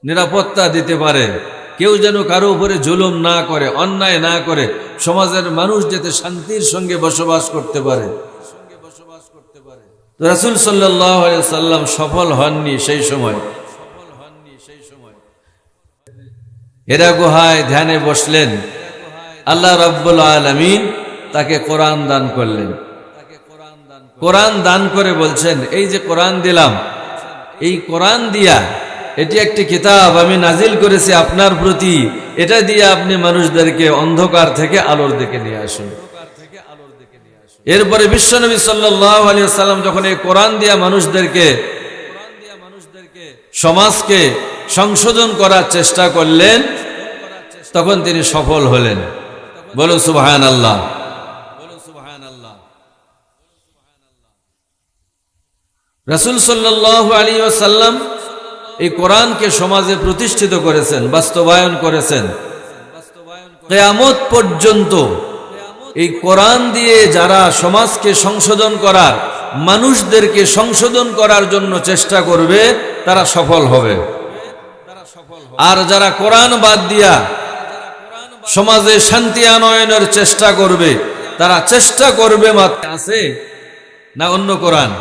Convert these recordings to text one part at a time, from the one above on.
নিরাপত্তা দিতে পারে, কেউ যেন কারো উপরে জুলুম না করে, অন্যায় না করে, সমাজের মানুষ যাতে শান্তির সঙ্গে বসবাস করতে পারে। রাসূল সাল্লাল্লাহু আলাইহি ওয়াসাল্লাম সফল হননি সেই সময়। হেরা গুহায় ধ্যানে বসলেন, আল্লাহ রাব্বুল আলামিন তাকে কোরআন দান করলেন। কোরআন দান করে বলছেন, এই যে কোরআন দিলাম, এই কোরআন দিয়া, এটি একটি কিতাব আমি নাজিল করেছি আপনার প্রতি, এটা দিয়ে আপনি মানুষদেরকে অন্ধকার থেকে আলোর দিকে নিয়ে আসুন। এরপরে বিশ্বনবী সাল্লাল্লাহু আলাইহি ওয়াসাল্লাম যখন এই কোরআন দিয়া মানুষদেরকে, সমাজকে সংশোধন করার চেষ্টা করলেন, তখন তিনি সফল হলেন। বলুন সুবহানাল্লাহ। রাসূল সাল্লাল্লাহু আলাইহি ওয়াসাল্লাম এই কোরআনকে সমাজে প্রতিষ্ঠিত করেছেন, বাস্তবায়ন করেছেন। কিয়ামত পর্যন্ত এই কোরআন দিয়ে যারা সমাজকে সংশোধন করার, মানুষদেরকে সংশোধন করার জন্য চেষ্টা করবে, তারা সফল হবে। আর যারা কোরআন বাদ দিয়া সমাজে শান্তি আনয়নের চেষ্টা করবে, তারা চেষ্টা করবে মাত্র আছে না অন্য কোরআন,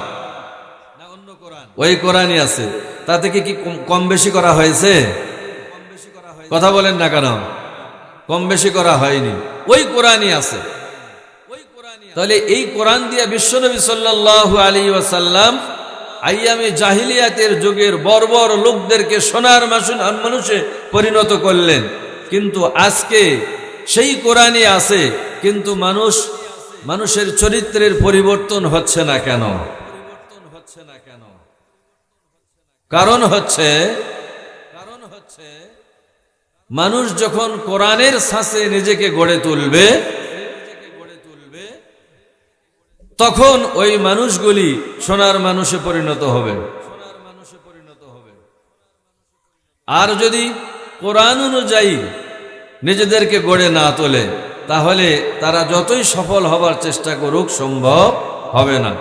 ওই কোরআনই আছে। তাতে কি কম বেশি করা হয়েছে? কথা বলেন না কেন? কম বেশি করা হয়নি, ওই কোরআনই আছে। তাহলে এই কোরআন দিয়ে বিশ্বনবী সাল্লাল্লাহু আলাইহি ওয়াসাল্লাম আইয়ামে জাহিলিয়াতের যুগের বর্বর লোকদেরকে সোনার মানুষে পরিণত করলেন। কিন্তু আজকে সেই কোরআনই আছে, কিন্তু মানুষের চরিত্রের পরিবর্তন হচ্ছে না কেন? কারণ হচ্ছে মানুষ যখন কোরআনের ছাঁচে নিজেকে গড়ে তুলবে, তখন ওই মানুষগুলি সোনার মানুষে পরিণত হবে। আর যদি কোরআন অনুযায়ী নিজেদেরকে গড়ে না তোলে, তাহলে তারা যতই সফল হবার চেষ্টা করুক, সম্ভব হবে না।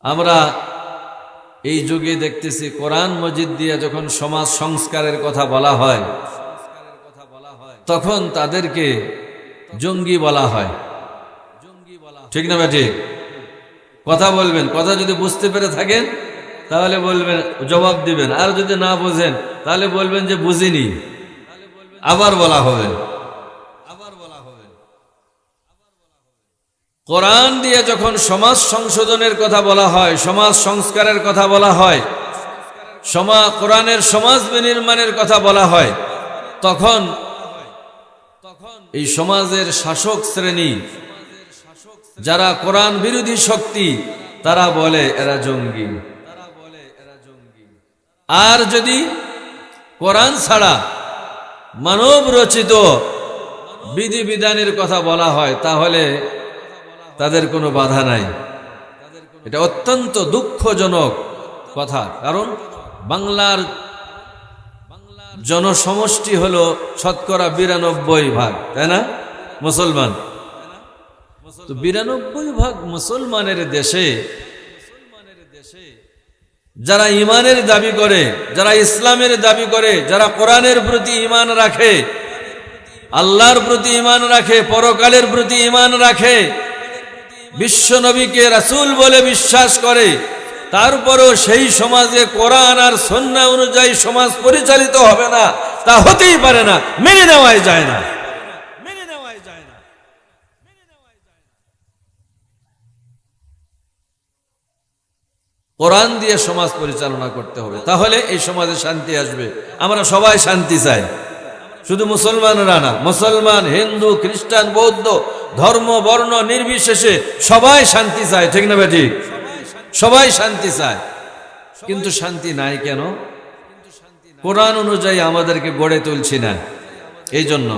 আমরা এই যুগে দেখতেছি, কোরআন মজিদ দিয়ে যখন সমাজ সংস্কারের কথা বলা হয়, তখন তাদেরকে জঙ্গি বলা হয়। ঠিক না ভাই? ঠিক কথা বলবেন, কথা যদি বুঝতে পেরে থাকেন তাহলে বলবেন, জবাব দিবেন। আর যদি না বুঝেন তাহলে বলবেন যে বুঝিনি, আবার বলা হবে। কোরআন দিয়ে যখন সমাজ সংশোধনের কথা বলা হয়, সমাজ সংস্কারের কথা বলা হয়, কোরআনের সমাজ বিনির্মাণের কথা বলা হয়, তখন এই সমাজের শাসক শ্রেণী, যারা কোরআন বিরোধী শক্তি, তারা বলে এরা জঙ্গি। আর যদি কোরআন ছাড়া মানব রচিত বিধিবিধানের কথা বলা হয়, তাহলে তাদের কোনো বাধা নাই। এটা অত্যন্ত দুঃখজনক কথা। কারণ বাংলার জনসমষ্টি হলো শতকরা 92%, তাই না? মুসলমান। তো 92% মুসলমানের দেশে যারা ইমানের দাবি করে, যারা ইসলামের দাবি করে, যারা কোরআনের প্রতি ঈমান রাখে, আল্লাহর প্রতি ঈমান রাখে, পরকালের প্রতি ঈমান রাখে, বিশ্ব নবীকে রাসূল বলে বিশ্বাস করে, তারপরও সেই সমাজে কোরআন আর সুন্নাহ অনুযায়ী সমাজ পরিচালিত হবে না, তা হতেই পারে না, মেনে নেওয়াই যায় না। কোরআন দিয়ে সমাজ পরিচালনা করতে হবে, তাহলে এই সমাজে শান্তি আসবে। আমরা সবাই শান্তি চাই, শুধু মুসলমানরা না, মুসলমান, হিন্দু, খ্রিস্টান, বৌদ্ধ, ধর্ম বর্ণ নির্বিশেষে সবাই শান্তি চায়। ঠিক না বেটি? সবাই শান্তি চায়, কিন্তু শান্তি নাই কেন? কোরআন অনুযায়ী আমাদেরকে গড়ে তুলছি না। এই জন্য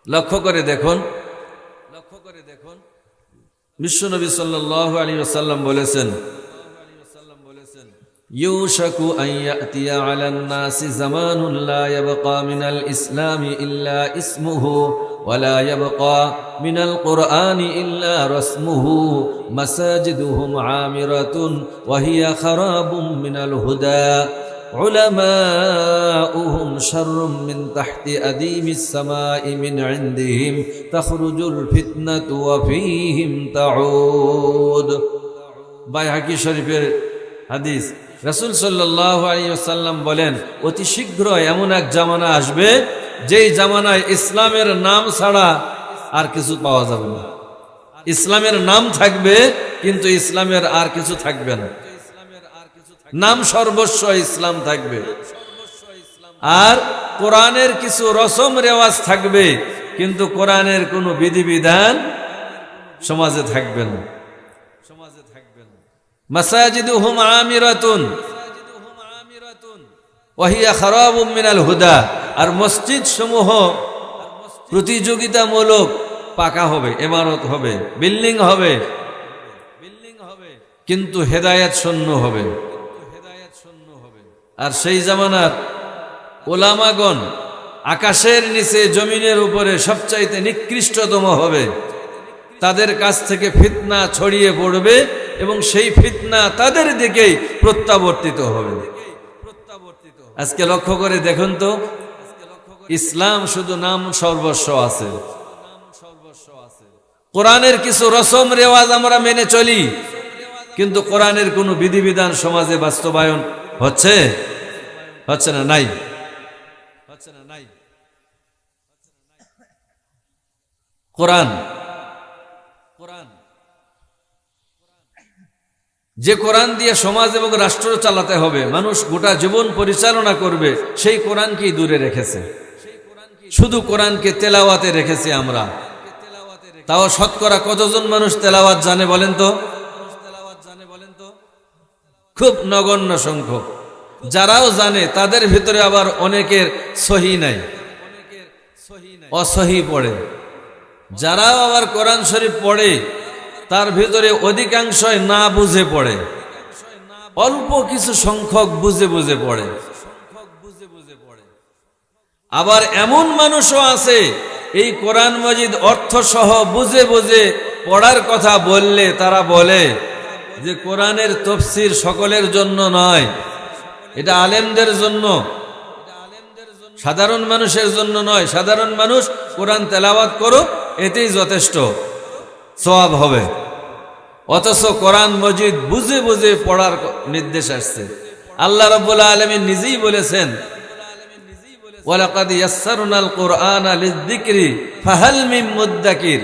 লক্ষ্য করে দেখুন, বিশ্বনবী সাল্লাল্লাহু আলাইহি ওয়াসাল্লাম বলেছেন, يوشك أن يأتي على الناس زمان لا يبقى من الإسلام إلا اسمه ولا يبقى من القرآن إلا رسمه مساجدهم عامرة وهي خراب من الهدى علماؤهم شر من تحت أديم السماء من عندهم تخرج الفتنة وفيهم تعود বাইহাকি শরীফের হাদিস রাসূল সাল্লাল্লাহু আলাইহি ওয়াসাল্লাম বলেন অতি শীঘ্র এমন এক জামানা আসবে যেই জামানায় ইসলামের নাম ছাড়া আর কিছু পাওয়া যাবে না ইসলামের নাম থাকবে কিন্তু ইসলামের আর কিছু থাকবে না নাম সর্বস্ব ইসলাম থাকবে আর কোরআনের কিছু রসম রেওয়াজ থাকবে কিন্তু কোরআনের কোনো বিধিবিধান সমাজে থাকবে না মাসাজিদুহুম আমিরাতুন ওয়া হিয়া খারাবুম মিনাল হুদা আর মসজিদ সমূহ প্রতিযোগিতামূলক পাকা হবে ইমারত হবে বিল্ডিং হবে কিন্তু হেদায়েত শূন্য হবে আর সেই জামানার ওলামাগণ আকাশের নিচে জমিনের উপরে সবচাইতে নিকৃষ্টতম হবে তাদের কাছ থেকে ফিতনা ছড়িয়ে পড়বে এবং সেই ফিতনা তাদের দিকেই প্রত্যাবর্তিত হবে আজকে লক্ষ্য করে দেখুন তো ইসলাম শুধু নাম সর্বস্ব আছে কোরআনের কিছু রসম রেওয়াজ আমরা মেনে চলি কিন্তু কোরআনের কোনো বিধিবিধান সমাজে বাস্তবায়ন হচ্ছে না নাই কোরআন যে কোরআন দিয়ে সমাজ এবং রাষ্ট্র চালাতে হবে মানুষ গোটা জীবন পরিচালনা করবে সেই কোরআনকেই দূরে রেখেছে শুধু কোরআনকে তেলাওয়াতে রেখেছি আমরা তাও শতকরা কতজন মানুষ তেলাওয়াত জানে বলেন তো খুব নগণ্য সংখ্যক যারাও জানে তাদের ভিতরে আবার অনেকের সহি নাই অসহি পড়ে যারাও আবার কোরআন শরীফ পড়ে তার ভিতরে অধিকাংশই না বুঝে পড়ে অল্প কিছু সংখ্যক বুঝে বুঝে পড়ে আবার এমন মানুষও আছে এই কোরআন মাজিদ অর্থ সহ বুঝে বুঝে পড়ার কথা বললে তারা বলে যে কোরআনের তাফসীর সকলের জন্য নয় এটা আলেমদের জন্য সাধারণ মানুষের জন্য নয় সাধারণ মানুষ কোরআন তেলাওয়াত করো এতেই যথেষ্ট সওয়াব হবে অথচ কোরআন মাজিদ বুঝে বুঝে পড়ার নির্দেশ আসছে আল্লাহ রাব্বুল আলামিন নিজেই বলেছেন ওয়ালাকাদ ইয়াসসারনাল কুরআনা লিযযিকরি ফাহাল মিন মুদ্দাকির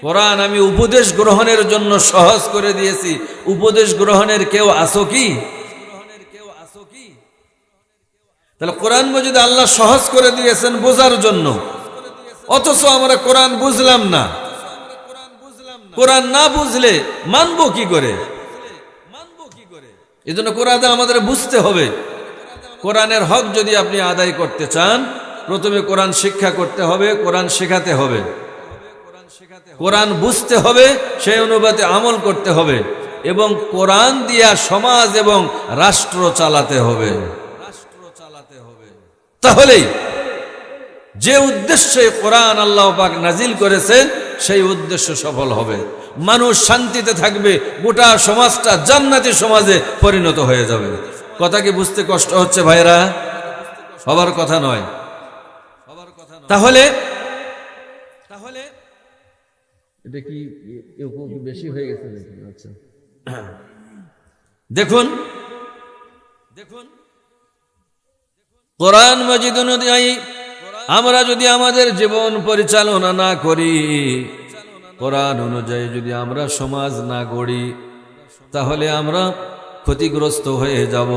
কোরআন আমি উপদেশ গ্রহণের জন্য সহজ করে দিয়েছি উপদেশ গ্রহণের কেউ আছো কি তাহলে কোরআন মাজিদ আল্লাহ সহজ করে দিয়েছেন বোঝার জন্য অথচ আমরা কোরআন বুঝলাম না কোরআন না বুঝলে মানবো কি করে এজন্য কোরআন আমাদের বুঝতে হবে কোরআনের হক যদি আপনি আদায় করতে চান প্রথমে কোরআন শিক্ষা করতে হবে কোরআন শেখাতে হবে কোরআন বুঝতে হবে সেই অনুপাতে আমল করতে হবে এবং কোরআন দিয়া সমাজ এবং রাষ্ট্র চালাতে হবে তাহলেই যে উদ্দেশ্যে কোরআন আল্লাহ পাক নাজিল করেছেন সেই উদ্দেশ্য সফল হবে মানুষ শান্তিতে থাকবে গোটা সমাজটা জান্নাতি সমাজে পরিণত হয়ে যাবে কথা কি বুঝতে কষ্ট হচ্ছে ভাইরা হবার কথা নয় তাহলে এটা কি বেশি হয়ে গেছে নাকি আচ্ছা দেখুন কোরআন মাজিদ অনুযায়ী আমরা যদি আমাদের জীবন পরিচালনা না করি কোরআন অনুযায়ী যদি আমরা সমাজ না গড়ি তাহলে আমরা ক্ষতিগ্রস্ত হয়ে যাব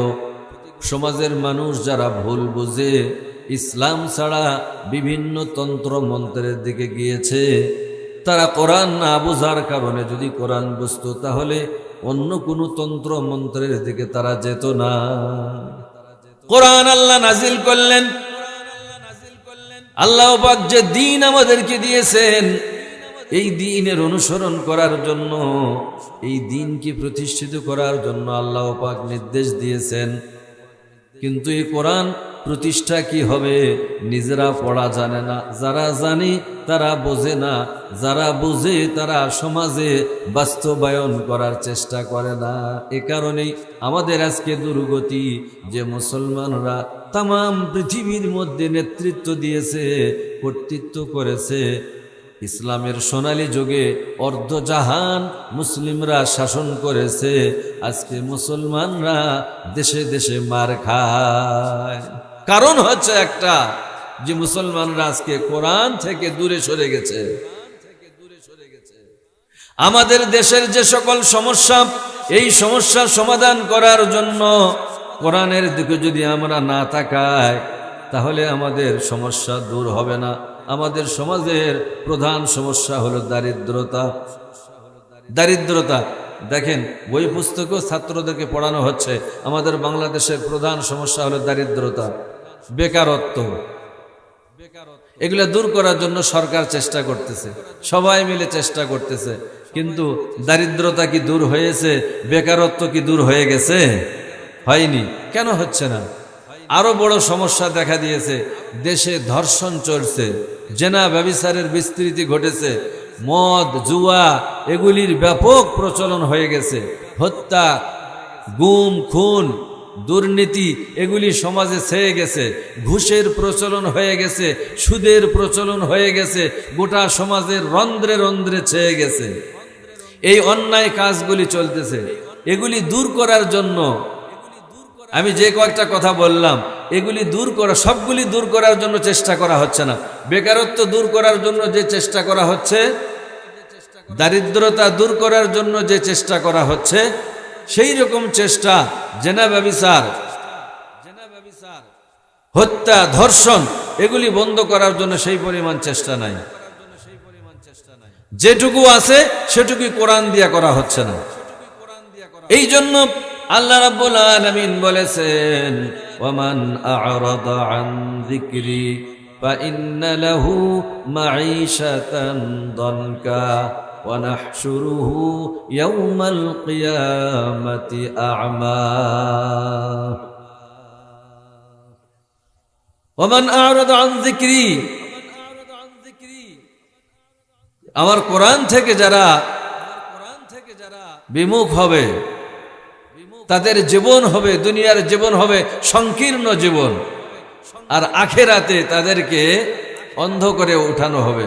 সমাজের মানুষ যারা ভুল বুঝে ইসলাম ছাড়া বিভিন্ন তন্ত্র মন্ত্রের দিকে গিয়েছে তারা কোরআন না বোঝার কারণে যদি কোরআন বুঝতো তাহলে অন্য কোনো তন্ত্র মন্ত্রের দিকে তারা যেত না কোরআন আল্লাহ নাজিল করলেন আল্লাহ পাক যে দ্বীন আমাদেরকে দিয়েছেন এই দ্বীনের অনুসরণ করার জন্য, এই দ্বীনকে প্রতিষ্ঠিত করার জন্য আল্লাহ পাক নির্দেশ দিয়েছেন। কিন্তু এই কোরআন প্রতিষ্ঠা কি হবে নিজেরা পড়া জানে না, যারা জানে তারা বোঝে না, যারা বোঝে তারা সমাজে বাস্তবায়ন করার চেষ্টা করে না। এ কারণেই আমাদের আজকে দুর্গতি, যে মুসলমানরা তামাম পৃথিবীর মধ্যে নেতৃত্ব দিয়েছে, কর্তৃত্ব করেছে। ইসলামের সোনালী যুগে অর্ধজাহান মুসলিমরা শাসন করেছে, আজকে মুসলমানরা দেশে দেশে মার খায়। কারণ হচ্ছে একটা, যে মুসলমানরা আজকে কোরআন থেকে দূরে সরে গেছে। আমাদের দেশের যে সকল সমস্যা, এই সমস্যার সমাধান করার জন্য কোরআনের দিকে যদি আমরা না তাকাই, তাহলে আমাদের সমস্যা দূর হবে না। আমাদের সমাজের প্রধান সমস্যা হলো দারিদ্রতা। দারিদ্রতা দেখেন, বই পুস্তকও ছাত্রদেরকে পড়ানো হচ্ছে, আমাদের বাংলাদেশের প্রধান সমস্যা হলো দারিদ্রতা, বেকারত্ব। এগুলো দূর করার জন্য সরকার চেষ্টা করতেছে, সবাই মিলে চেষ্টা করতেছে, কিন্তু দারিদ্রতা কি দূর হয়েছে? বেকারত্ব কি দূর হয়ে গেছে? হয়নি। কেন হচ্ছে না? আরো বড় সমস্যা দেখা দিয়েছে, দেশে ধর্ষণ চলছে, জেনা ব্যভিচারের বিস্তৃতি ঘটেছে, মদ জুয়া এগুলির ব্যাপক প্রচলন হয়ে গেছে, হত্যা গুম খুন দুর্নীতি এগুলি সমাজে ছেয়ে গেছে, ঘুষের প্রচলন হয়ে গেছে, সুদের প্রচলন হয়ে গেছে, গোটা সমাজের রন্ধ্রে রন্ধ্রে ছেয়ে গেছে। এই অন্যায় কাজগুলি চলতেছে। এগুলি দূর করার জন্য আমি যে কয়েকটা কথা বললাম, এগুলি দূর করা, সবগুলি দূর করার জন্য চেষ্টা করা হচ্ছে না। বেকারত্ব দূর করার জন্য যে চেষ্টা করা হচ্ছে, দারিদ্রতা দূর করার জন্য যে চেষ্টা করা হচ্ছে, সেই রকম চেষ্টা জেনা ব্যভিচার, হত্যা ধর্ষণ এগুলি বন্ধ করার জন্য সেই পরিমাণ চেষ্টা নাই। যেটুকু আছে সেটুকুই কোরআন দিয়া করা হচ্ছে না। এই জন্য আল্লাহ রাব্বুল আলামিন বলেছেন, ওয়ামান আ'রাদা আন যিকরি ফাইন্না লাহু মাঈশাতান দানকা ওয়া নাহশুরুহু ইয়াওমাল কিয়ামাতি আ'মা। ওয়ামান আ'রাদা আন যিকরি, আমার কোরআন থেকে যারা বিমুখ হবে, তাদের জীবন হবে, দুনিয়ার জীবন হবে সংকীর্ণ জীবন, আর আখেরাতে তাদেরকে অন্ধ করে উঠানো হবে।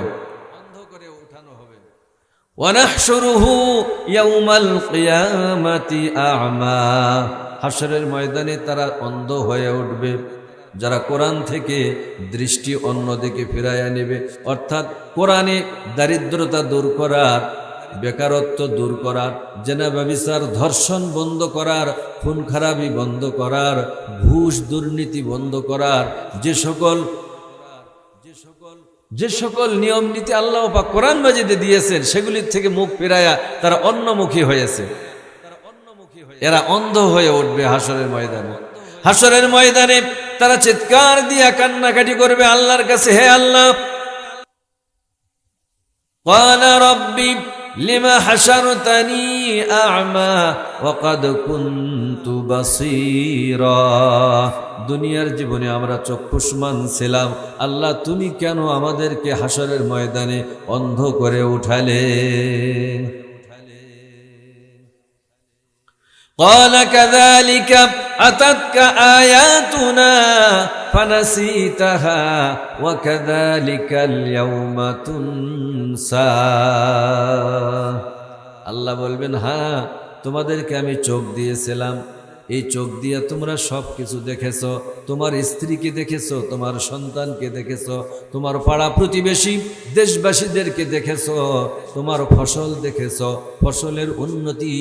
ওয়ানাহশুরুহু ইয়াওমাল কিয়ামাতি আ'মা, হাশরের ময়দানে তারা অন্ধ হয়ে উঠবে। যারা কোরআন থেকে দৃষ্টি অন্যদিকে ফিরাইয়া নেবে, অর্থাৎ কোরআনে দারিদ্রতা দূর করার, বেকারত্ব দূর করার, জেনা ব্যভিচার ধর্ষণ বন্ধ করার, খুন খারাপি বন্ধ করার, ঘুষ দুর্নীতি বন্ধ করার যে সকল নিয়ম নীতি আল্লাহ পাক কোরআন মাজিদে দিয়েছেন, সেগুলির থেকে মুখ ফিরাইয়া তারা অন্যমুখী হয়েছে। এরা অন্ধ হয়ে উঠবে হাশরের ময়দানে। হাশরের ময়দানে তারা চিৎকার দিয়া কান্নাকাটি করবে আল্লাহর কাছে, হে আল্লাহ, ক্বালা রাব্বি লিমা হাশারতানি আ'মা ওয়া ক্বাদ কুনতু বাসীরা। দুনিয়ার জীবনে আমরা চক্ষুষ্মান ছিলাম, আল্লাহ তুমি কেন আমাদেরকে হাশরের ময়দানে অন্ধ করে উঠালে? قال كذلك أتتك آياتنا فنسيتها وكذلك اليوم تنسى। আল্লাহ বলবেন, হ্যাঁ তোমাদেরকে আমি চোখ দিয়েছিলাম, এই চোখ দিয়ে তোমরা সব কিছু দেখেছো, তোমার স্ত্রীকে দেখেছো, তোমার সন্তানকে দেখেছো, তোমার পাড়া প্রতিবেশী দেশবাসীদেরকে দেখেছো, তোমার ফসল দেখেছো, ফসলের উন্নতি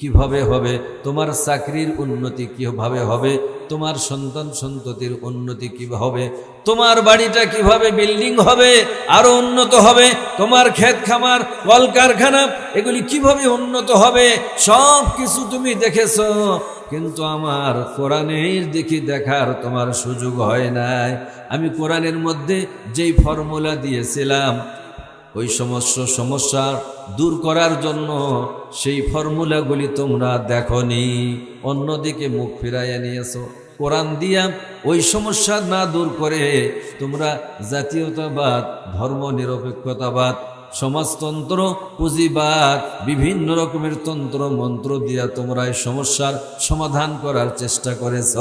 কিভাবে হবে, তোমার চাকরির উন্নতি কিভাবে হবে, তোমার সন্তান সন্ততির উন্নতি কিভাবে হবে, তোমার বাড়িটা কিভাবে বিল্ডিং হবে, আরো উন্নত হবে, তোমার ক্ষেত খামার কলকারখানা এগুলি কিভাবে উন্নত হবে, সব কিছু তুমি দেখেছো। কিন্তু আমার কোরআনের দিকে দেখার তোমার সুযোগ হয় নাই। আমি কোরআনের মধ্যে যেই ফর্মুলা দিয়েছিলাম, ওই সমস্ত সমস্যা দূর করার জন্য সেই ফর্মুলাগুলি তোমরা দেখনি, অন্যদিকে মুখ ফিরাইয়া নিয়েছো। কোরআন দিয়া ওই সমস্যা না দূর করে তোমরা জাতীয়তাবাদ, ধর্ম নিরপেক্ষতাবাদ, সমাজতন্ত্র, পুঁজিবাদ, বিভিন্ন রকমের তন্ত্র মন্ত্র দিয়া তোমরা এই সমস্যার সমাধান করার চেষ্টা করেছ।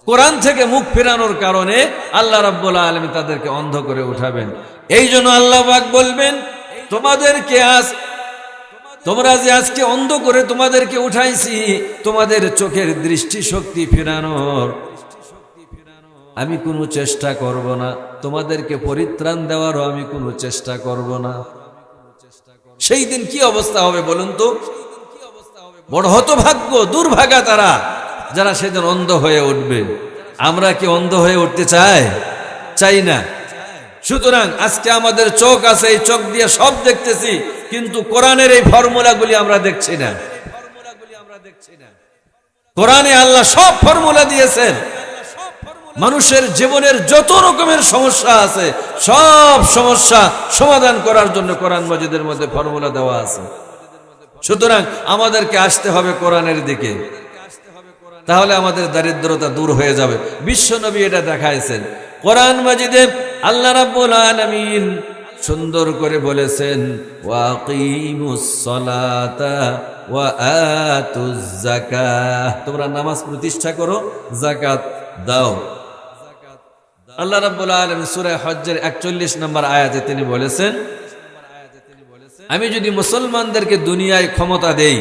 কোরআন থেকে মুখ ফেরানোর কারণে আল্লাহ রাব্বুল আলামিন তাদেরকে অন্ধ করে উঠাবেন। এই জন্য আল্লাহ পাক বলবেন, তোমাদেরকে তোমরা যে আজকে অন্ধ করে তোমাদেরকে উঠাইছি, তোমাদের চোখের দৃষ্টি শক্তি ফেরানোর আমি কোনো চেষ্টা করব না, তোমাদেরকে পরিত্রাণ দেওয়ারও আমি কোনো চেষ্টা করব না। সেই দিন কি অবস্থা হবে বলুন তো? বড় হতভাগ্য, দুর্ভাগা তারা যারা সেদিন অন্ধ হয়ে উঠবে। আমরা কি অন্ধ হয়ে উঠতে চাই না। সুতরাং আজকে আমাদের চোখ আছে, এই চোখ দিয়ে সব দেখতেছি, কিন্তু কোরআনের এই ফর্মুলাগুলি আমরা দেখছি না। কোরআনে আল্লাহ সব ফর্মুলা দিয়েছেন। মানুষের জীবনের যত রকমের সমস্যা আছে সব সমস্যা সমাধান করার জন্য কোরআন মাজিদের মধ্যে ফর্মুলা দেওয়া আছে। সুতরাং আমাদেরকে আসতে হবে কোরআনের দিকে, তাহলে আমাদের দারিদ্রতা দূর হয়ে যাবে। বিশ্বনবী এটা দেখাইছেন। কোরআন মাজিদে আল্লাহ রাব্বুল আলামিন সুন্দর করে বলেছেন, ওয়াকিমুস সালাতা ওয়া আতুজ যাকাহ, তোমরা নামাজ প্রতিষ্ঠা করো, যাকাত দাও। আল্লাহ রাব্বুল আলামিন সূরা হজ্জের 41 নম্বর আয়াতে তিনি বলেছেন, আমি যদি মুসলমানদেরকে দুনিয়ায় ক্ষমতা দেই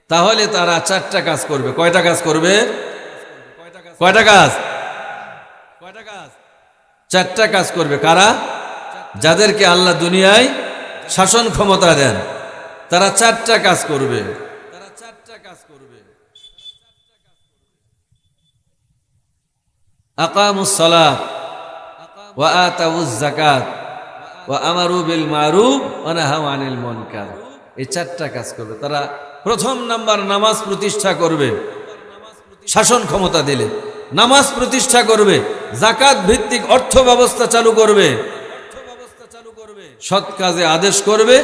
তাহলে তারা 4টা কাজ করবে। কয়টা কাজ করবে? কয়টা কাজ? 4টা কাজ করবে। কারা? যাদেরকে আল্লাহ দুনিয়ায় শাসন ক্ষমতা দেন, তারা 4টা কাজ করবে। আকামুস সালাত ওয়া আতাউজ যাকাত ওয়া আমারু বিল মারুফ ওয়া নাহাউ আনিল মুনকার। এই 4টা কাজ করবে তারা। প্রথম নাম্বার, নামাজ প্রতিষ্ঠা করবে। শাসন ক্ষমতা দিলে নামাজ প্রতিষ্ঠা করবে, যাকাত ভিত্তিক অর্থ ব্যবস্থা চালু করবে, সৎ কাজে আদেশ করবে,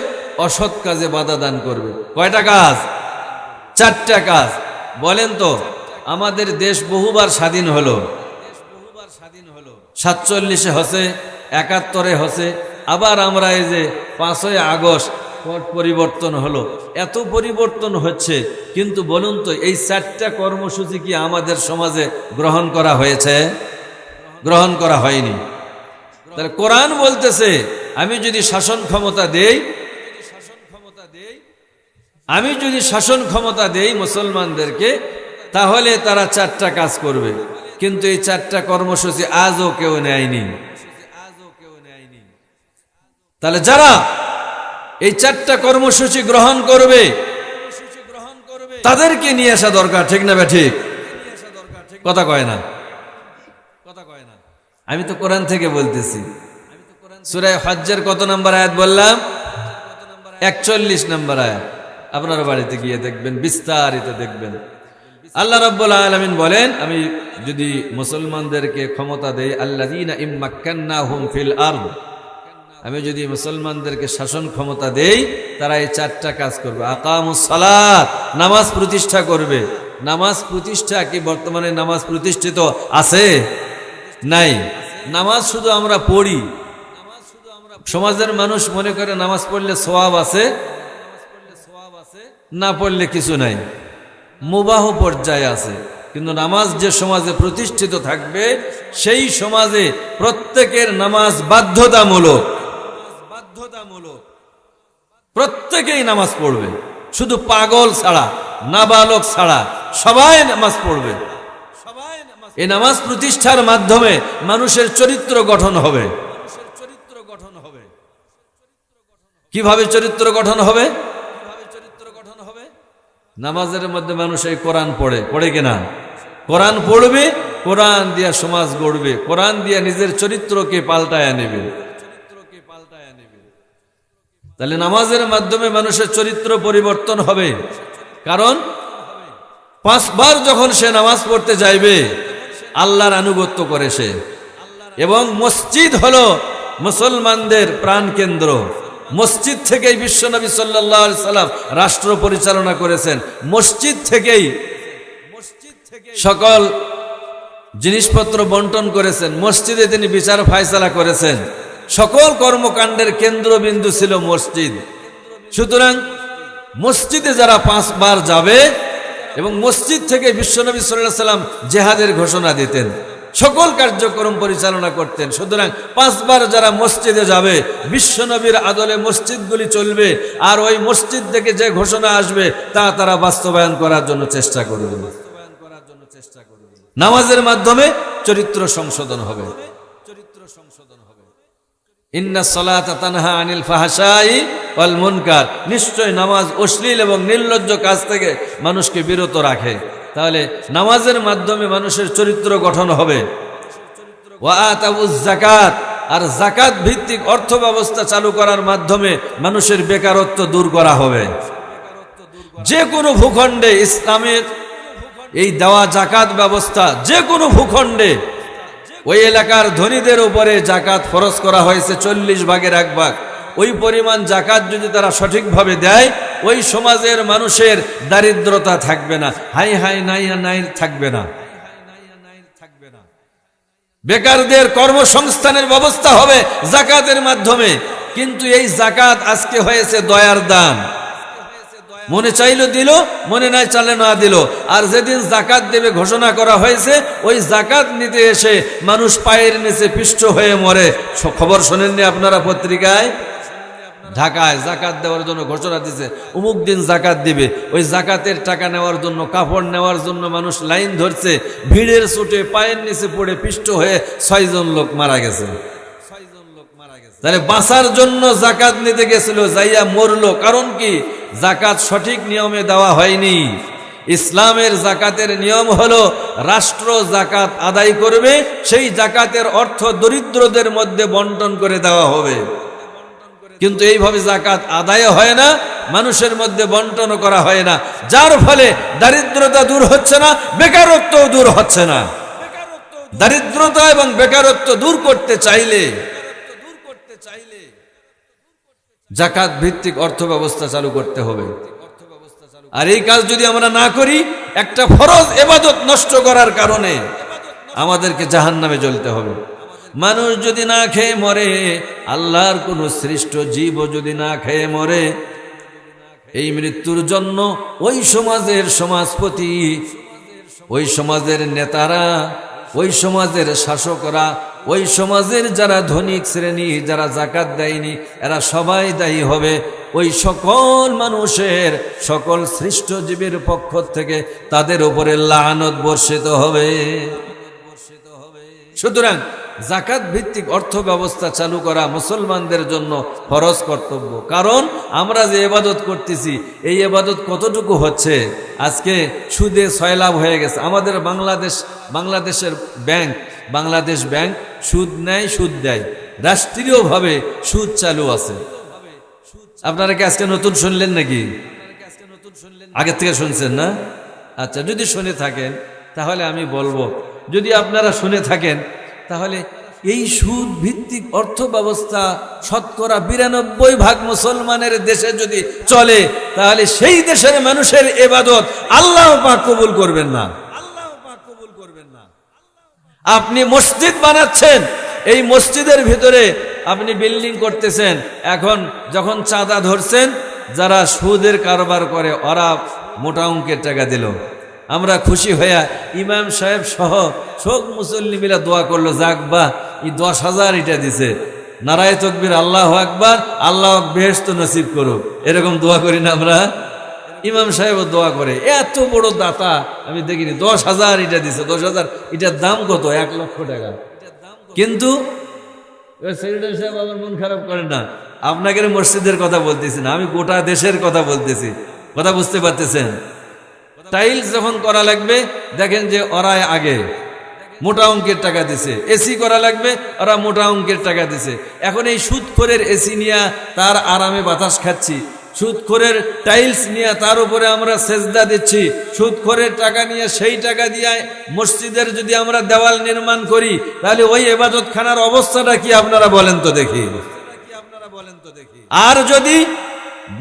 অসৎ কাজে বাধা দান করবে। কয়টা কাজ? 4টা কাজ। বলেন তো, আমাদের দেশ বহুবার স্বাধীন হলো। 47-এ হচ্ছে, 71-এ হচ্ছে, আবার আমরা এই যে 5ই আগস্ট পরিবর্তন হলো। এত পরিবর্তন হচ্ছে, কিন্তু বলুন তো এই 4টা কর্মসূচি কি আমাদের সমাজে গ্রহণ করা হয়েছে? গ্রহণ করা হয়নি। তাহলে কোরআন বলতেছে, আমি যদি শাসন ক্ষমতা দেই, আমি যদি শাসন ক্ষমতা দেই মুসলমানদেরকে, তাহলে তারা 4টা কাজ করবে। কিন্তু এই 4টা কর্মসূচি আজও কেউ নেয়নি। তাহলে যারা এই 4টা কর্মসূচি গ্রহণ করবে তাদেরকে নিয়ে আসা দরকার। ঠিক না বে ঠিক? কথা কয় না। আমি তো কোরআন থেকে বলতেছি। সূরা হজ্জের কত নম্বর আয়াত বললাম? 41 নম্বর আয়াত। আপনারা বাড়িতে গিয়ে দেখবেন, বিস্তারিত দেখবেন। আল্লাহ রাব্বুল আলামিন বলেন, আমি যদি মুসলমানদেরকে ক্ষমতা দেই, আল্লাযীনা ইম্মাক্কান্নাহুম ফিল আরদ, আমি যদি মুসলমানদেরকে শাসন ক্ষমতা দেই, তারা এই 4টা কাজ করবে। আকামুস সালাত, নামাজ প্রতিষ্ঠা করবে। নামাজ প্রতিষ্ঠা কি বর্তমানে নামাজ প্রতিষ্ঠিত আছে? নাই। নামাজ শুধু আমরা পড়ি। সমাজের মানুষ মনে করে নামাজ পড়লে সওয়াব আছে, না পড়লে কিছু নাই, মুবাহ পর্যায়ে আছে। কিন্তু নামাজ যে সমাজে প্রতিষ্ঠিত থাকবে, সেই সমাজে প্রত্যেকের নামাজ বাধ্যতামূলক। প্রত্যেকেই নামাজ পড়বে, শুধু পাগল ছাড়া, নাবালক ছাড়া সবাই নামাজ পড়বে। এই নামাজ প্রতিষ্ঠার মাধ্যমে মানুষের চরিত্র গঠন হবে। কিভাবে চরিত্র গঠন হবে? নামাজের মধ্যে মানুষ এই কোরআন পড়ে কিনা? কোরআন পড়বে, কোরআন দিয়া সমাজ গড়বে, কোরআন দিয়া নিজের চরিত্রকে পাল্টায়া নেবে। তাহলে নামাজের মাধ্যমে মানুষের চরিত্র পরিবর্তন হবে। কারণ 5 বার যখন সে নামাজ পড়তে যাইবে, আল্লাহর আনুগত্য করে সে। এবং মসজিদ হলো মুসলমানদের প্রাণকেন্দ্র। মসজিদ থেকেই বিশ্বনবী সাল্লাল্লাহু আলাইহি সাল্লাম রাষ্ট্র পরিচালনা করেছেন। মসজিদ থেকেই সকল জিনিসপত্র বন্টন করেছেন। মসজিদে তিনি বিচার ফায়সালা করেছেন। সকল কর্মকাণ্ডের কেন্দ্রবিন্দু ছিল মসজিদ। সুতরাং মসজিদে যারা 5 বার যাবে, এবং মসজিদ থেকে বিশ্বনবী সাল্লাল্লাহু আলাইহি সাল্লাম জিহাদের ঘোষণা দিতেন, সকল কার্যক্রম পরিচালনা করতেন। সুতরাং 5 বার যারা মসজিদে যাবে, বিশ্বনবীর আদলে মসজিদগুলি চলবে, আর ওই মসজিদ থেকে যে ঘোষণা আসবে তা তারা বাস্তবায়ন করার জন্য চেষ্টা করবে। নামাজের মাধ্যমে চরিত্র সংশোধন হবে। ইন্না সলাতা তানহা আনিল ফাহশাই ওয়াল মুনকার, নিশ্চয় নামাজ অশ্লীল এবং নির্লজ্জ কাজ থেকে মানুষকে বিরত রাখে। তাহলে নামাজের মাধ্যমে মানুষের চরিত্র গঠন হবে। ওয়া আতাউজ যাকাত, আর যাকাত ভিত্তিক অর্থ ব্যবস্থা চালু করার মাধ্যমে মানুষের বেকারত্ব দূর করা হবে। যে কোনো ভূখণ্ডে ইসলামের এই দেওয়া যাকাত ব্যবস্থা, যে কোনো ভূখণ্ডে ওই এলাকার ধনীদের উপরে যাকাত ফরজ করা হয়েছে 40 ভাগের 1 ভাগ। ওই পরিমাণ যাকাত যদি তারা সঠিকভাবে দেয়, ওই সমাজের মানুষের দারিদ্রতা থাকবে না, হাই হাই নাই নাই থাকবে না। বেকারদের কর্মসংস্থানের ব্যবস্থা হবে যাকাতের মাধ্যমে। কিন্তু এই যাকাত আজকে হয়েছে দয়ার দান। মনে চাইলো দিল, মনে নাই চালে না দিল। আর যেদিন যাকাত দেবে ঘোষণা করা হয়েছে, ওই যাকাত নিতে এসে মানুষ পায়ের নিচে পিষ্ট হয়ে মরে। খবর শোনেননি আপনারা পত্রিকায়? ঢাকায় যাকাত দেওয়ার জন্য ঘোষণা দিয়েছে, অমুক দিন যাকাত দিবে। ওই যাকাতের টাকা নেওয়ার জন্য, কাপড় নেওয়ার জন্য মানুষ লাইন ধরছে। ভিড়ের চোটে পায়ের নিচে পড়ে পিষ্ট হয়ে 6 জন লোক মারা গেছে। তাহলে বাঁচার জন্য যাকাত নিতে গেছিল, যাইয়া মরলো। কারণ কি? যাকাত সঠিক নিয়মে দেওয়া হয়নি। ইসলামের যাকাতের নিয়ম হলো রাষ্ট্র যাকাত আদায় করবে, সেই যাকাতের অর্থ দরিদ্রদের মধ্যে বন্টন করে দেওয়া হবে। কিন্তু এইভাবে যাকাত আদায় হয় না, মানুষের মধ্যে বন্টন করা হয় না, যার ফলে দারিদ্রতা দূর হচ্ছে না, বেকারত্ব দূর হচ্ছে না। দারিদ্রতা এবং বেকারত্ব দূর করতে চাইলে যাকাত ভিত্তিক অর্থ ব্যবস্থা চালু করতে হবে। আর এই কাজ যদি আমরা না করি, একটা ফরজ ইবাদত নষ্ট করার কারণে আমাদেরকে জাহান্নামে জ্বলতে হবে। মানুষ যদি না খেয়ে মরে, আল্লাহর কোন সৃষ্ট জীব যদি না খেয়ে মরে, এই মৃত্যুর জন্য ওই সমাজের সমাজপতি, ওই সমাজের নেতারা, ওই সমাজের শাসকরা, ওই সমাজের যারা ধনিক শ্রেণী, যারা যাকাত দেয়নি, এরা সবাই দায়ী হবে। ওই সকল মানুষের, সকল সৃষ্ট জীবের পক্ষ থেকে তাদের উপরে লানত বর্ষিত হবে। সুতরাং যাকাত ভিত্তিক অর্থ ব্যবস্থা চালু করা মুসলমানদের জন্য ফরজ কর্তব্য। কারণ আমরা যে ইবাদত করতেছি, এই ইবাদত কতটুকু হচ্ছে? আজকে সুদে সয়লাভ হয়ে গেছে। আমাদের বাংলাদেশের ব্যাংক, বাংলাদেশ ব্যাংক সুদ নেয়, সুদ দেয়, রাষ্ট্রীয়ভাবে সুদ চালু আছে। আপনারা কি আজকে নতুন শুনলেন নাকি? আগের থেকে শুনছেন না? আচ্ছা, যদি শুনে থাকেন তাহলে আমি বলবো, যদি আপনারা শুনে থাকেন তাহলে এই সুদ ভিত্তিক অর্থ ব্যবস্থা 92% মুসলমানের দেশে যদি চলে, তাহলে সেই দেশের মানুষের ইবাদত আল্লাহ পাক কবুল করবেন না। আপনি মসজিদ বানাচ্ছেন, এই মসজিদের ভিতরে আপনি বিল্ডিং করতেছেন, এখন যখন চাঁদা ধরছেন, যারা সুদের কারবার করে ওরা মোটা অঙ্কের টাকা দিল। আমরা খুশি হইয়া ইমাম সাহেব সহ সব মুসল্লি মিলা দোয়া করলো, যাক বা এই 10,000 এটা দিছে, নারায়ে তাকবীর, আল্লাহু আকবার, আল্লাহ বেহেশত নসিব করুক, এরকম দোয়া করি না আমরা? ইমাম সাহেব দোয়া করে। এত বড় দাতা আমি দেখিনি। 10,000 এটা দিছে। 10,000 এটার দাম কত? 1 লক্ষ টাকা। কিন্তু সেক্রেটারি সাহেব আমার মন খারাপ করেন না, আপনাকে মসজিদের কথা বলতেছি না, আমি গোটা দেশের কথা বলতেছি। কথা বুঝতে পারতেছেন? টাইলস যখন করা লাগবে, দেখেন যে ওরা আগে মোটা অঙ্কের টাকা দিছে। এসি করা লাগবে, ওরা মোটা অঙ্কের টাকা দিছে। এখন এই সুদখোরের এসি নিয়ে তার আরামে বাতাস খাচ্ছি, সুদখোরের টাইলস নিয়ে তার উপরে আমরা সেজদা দিচ্ছি, সুদখোরের টাকা নিয়ে সেই টাকা দিয়ে মসজিদের যদি আমরা দেওয়াল নির্মাণ করি, তাহলে ওই ইবাদতখানার অবস্থাটা কি আপনারা বলেন তো দেখি। আর যদি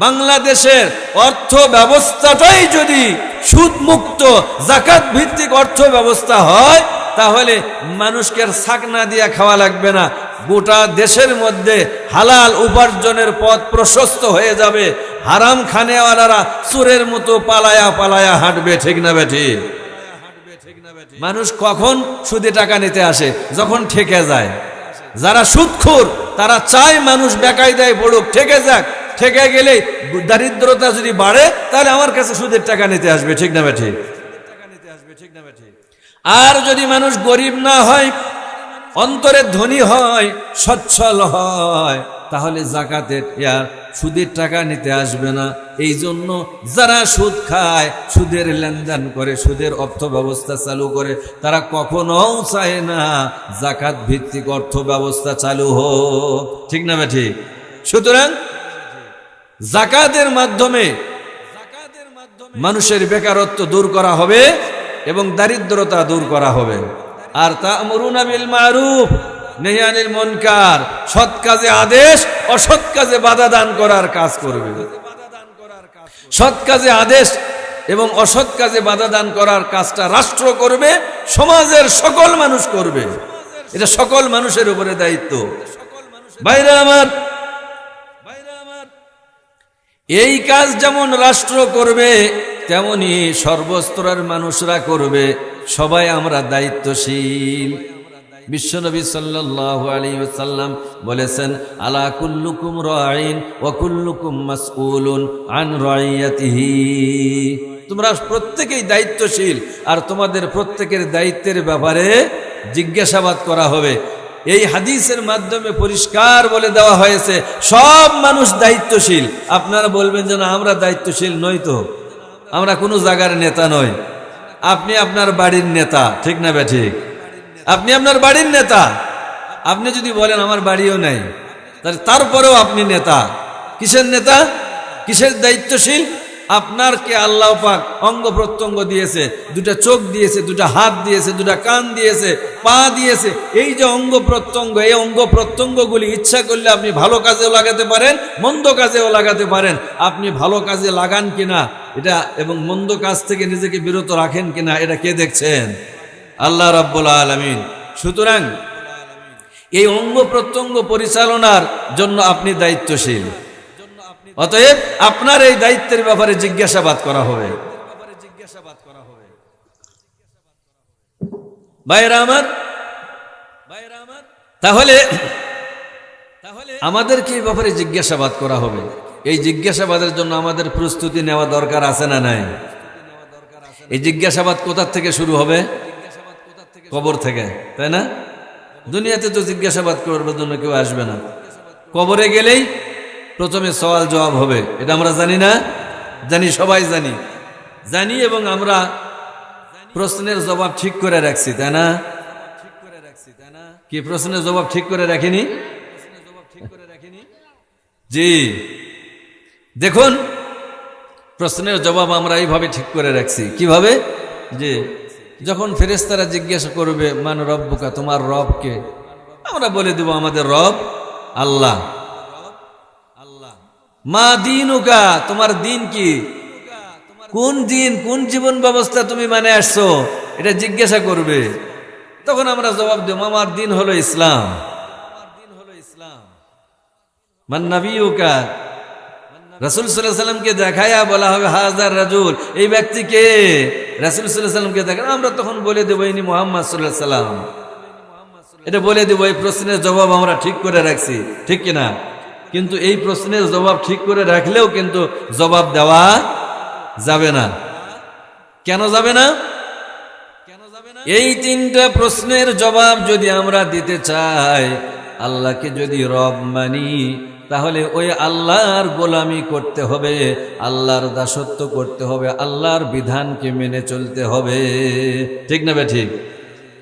বাংলাদেশের অর্থ ব্যবস্থাটাই যদি সুদমুক্ত যাকাত ভিত্তিক অর্থ ব্যবস্থা হয়, তাহলে মানুষকে ছাকনা দিয়ে খাওয়া লাগবে না, গোটা দেশের মধ্যে হালাল উপার্জনের পথ প্রশস্ত হয়ে যাবে। হারাম খানেওয়ালারা চোরের মতো পালায়া পালায়া হাঁটবে, ঠিক না বেঠি? মানুষ কখন সুদে টাকা নিতে আসে? যখন ঠেকে যায়। যারা সুদখোর তারা চায় মানুষ বেকায়দায় পড়ুক, ঠেকে যাক। ঠেকে গেলে দারিদ্রতা যদি বাড়ে, তাহলে আমার কাছে সুদের টাকা নিতে আসবে, ঠিক না বেঠি? আর যদি মানুষ গরিব না হয়, অন্তরে ধনী হয়, সচ্ছল হয়, তাহলে জাকাতের সুদের টাকা নিতে আসবে না। এই জন্য যারা সুদ খায়, সুদের লেনদেন করে, সুদের অর্থ ব্যবস্থা চালু করে, তারা কখনো চায় না জাকাত ভিত্তিক অর্থ ব্যবস্থা চালু হোক, ঠিক না বেঠি? সুতরাং জাকাতের মাধ্যমে মানুষের বেকারত্ব দূর করা হবে এবং দারিদ্রতা দূর করা হবে। আর তা'মুরুনা বিল মারুফ নাহি আনিল মুনকার, সৎ কাজে আদেশ, অসৎ কাজে বাধা দান করার কাজ করবে। সৎ কাজে আদেশ এবং অসৎ কাজে বাধা দান করার কাজটা রাষ্ট্র করবে, সমাজের সকল মানুষ করবে। এটা সকল মানুষের উপরে দায়িত্ব। ভাইরা আমার, এই কাজ যেমন রাষ্ট্র করবে, তেমনি সর্বস্তরের মানুষরা করবে। সবাই আমরা দায়িত্বশীল। বিশ্বনবী সাল্লাল্লাহু আলাইহি ওয়াসাল্লাম বলেছেন, আলা কুল্লুকুম রাঈন ওয়া কুল্লুকুম মাসউলুন আন রাইয়াতিহি। তোমরা প্রত্যেকেই দায়িত্বশীল, আর তোমাদের প্রত্যেকের দায়িত্বের ব্যাপারে জিজ্ঞাসাবাদ করা হবে। এই হাদিসের মাধ্যমে পরিষ্কার বলে দেওয়া হয়েছে সব মানুষ দায়িত্বশীল। আপনারা বলবেন যে না, আমরা দায়িত্বশীল নই, তো আমরা কোনো জায়গার নেতা নই। আপনি আপনার বাড়ির নেতা, ঠিক না বেঠিক? আপনি আপনার বাড়ির নেতা। আপনি যদি বলেন আমার বাড়িও নাই, তাহলে তারপরেও আপনি নেতা। কিসের নেতা? কিসের দায়িত্বশীল? আপনারকে আল্লাহ পাক অঙ্গ প্রত্যঙ্গ দিয়েছে, দুটা চোখ দিয়েছে, দুটা হাত দিয়েছে, দুটা কান দিয়েছে, পা দিয়েছে। এই যে অঙ্গ প্রত্যঙ্গ, এই অঙ্গ প্রত্যঙ্গগুলি ইচ্ছা করলে আপনি ভালো কাজেও লাগাতে পারেন, মন্দ কাজেও লাগাতে পারেন। আপনি ভালো কাজে লাগান কিনা এটা, এবং মন্দ কাজ থেকে নিজেকে বিরত রাখেন কিনা, এটা কে দেখছেন? আল্লাহ রাব্বুল আলামিন। সুতরাং এই অঙ্গ প্রত্যঙ্গ পরিচালনার জন্য আপনি দায়িত্বশীল। অতএব আপনার এই দায়িত্বের ব্যাপারে জিজ্ঞাসাবাদ করা হবে। ভাইরা আমার, তাহলে আমাদেরকে এই ব্যাপারে জিজ্ঞাসাবাদ করা হবে। এই জিজ্ঞাসাবাদের জন্য আমাদের প্রস্তুতি নেওয়া দরকার আছে না নাই? এই জিজ্ঞাসাবাদ কোথা থেকে শুরু হবে? কবর থেকে, তাই না? দুনিয়াতে তো জিজ্ঞাসাবাদ করবার জন্য কেউ আসবে না। কবরে গেলেই প্রথমে সওয়াল জবাব হবে। এটা আমরা জানি না? জানি, সবাই জানি। জানি, এবং আমরা প্রশ্নের জবাব ঠিক করে রাখছি, তাই না? কি প্রশ্নের জবাব ঠিক করে রাখিনি? জি, দেখুন, প্রশ্নের জবাব আমরা এইভাবে ঠিক করে রাখছি। কিভাবে? যে যখন ফেরেশতারা জিজ্ঞাসা করবে মান রব্বুকা, তোমার রব কে? আমরা বলে দেব আমাদের রব আল্লাহ। মা দীনুকা, তোমার দিন কি? কোন দিন, কোন জীবন ব্যবস্থা তুমি মানে আসছো, এটা জিজ্ঞাসা করবে। তখন আমরা জবাব দেব আমার দিন হলো ইসলাম। মান নবিয়ুকা, রাসূল সাল্লাল্লাহু আলাইহি ওয়াসাল্লামকে দেখায়া বলা হবে হাজার রাজুল, এই ব্যক্তিকে। রাসূল সাল্লাল্লাহু আলাইহি ওয়াসাল্লামকে দেখা, আমরা তখন বলে দেব ইনি মুহাম্মদ সাল্লাল্লাহু আলাইহি ওয়াসাল্লাম। এটা বলে দেব। এই প্রশ্নের জবাব আমরা ঠিক করে রাখছি, ঠিক কিনা? কিন্তু এই প্রশ্নের জবাব ঠিক করে রাখলেও কিন্তু জবাব দেওয়া যাবে না। কেন যাবে না? এই তিনটা প্রশ্নের জবাব যদি আমরা দিতে চাই, আল্লাহকে যদি রব মানি, তাহলে ওই আল্লাহর গোলামি করতে হবে, আল্লাহর দাসত্ব করতে হবে, আল্লাহর বিধানকে মেনে চলতে হবে, ঠিক না বে ঠিক?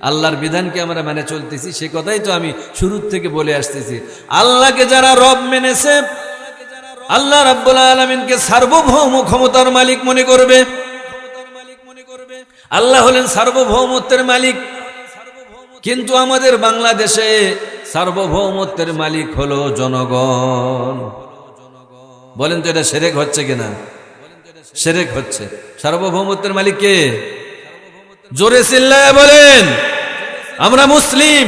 আল্লাহর বিধানকে আমরা মেনে চলতেছি, সে কথাই তো আমি শুরুর থেকে বলে আসতেছি। আল্লাহকে যারা রব মেনেছে, আল্লাহ রাব্বুল আলামিনকে সার্বভৌম ক্ষমতার মালিক মনে করবে। আল্লাহ হলেন সার্বভৌমত্বের মালিক, কিন্তু আমাদের বাংলাদেশে সার্বভৌমত্বের মালিক হলো জনগণ। বলেন তো এটা শিরক হচ্ছে কিনা? শিরক হচ্ছে। সার্বভৌমত্বের মালিক কে? জোরে চিল্লায়া বলেন। আমরা মুসলিম।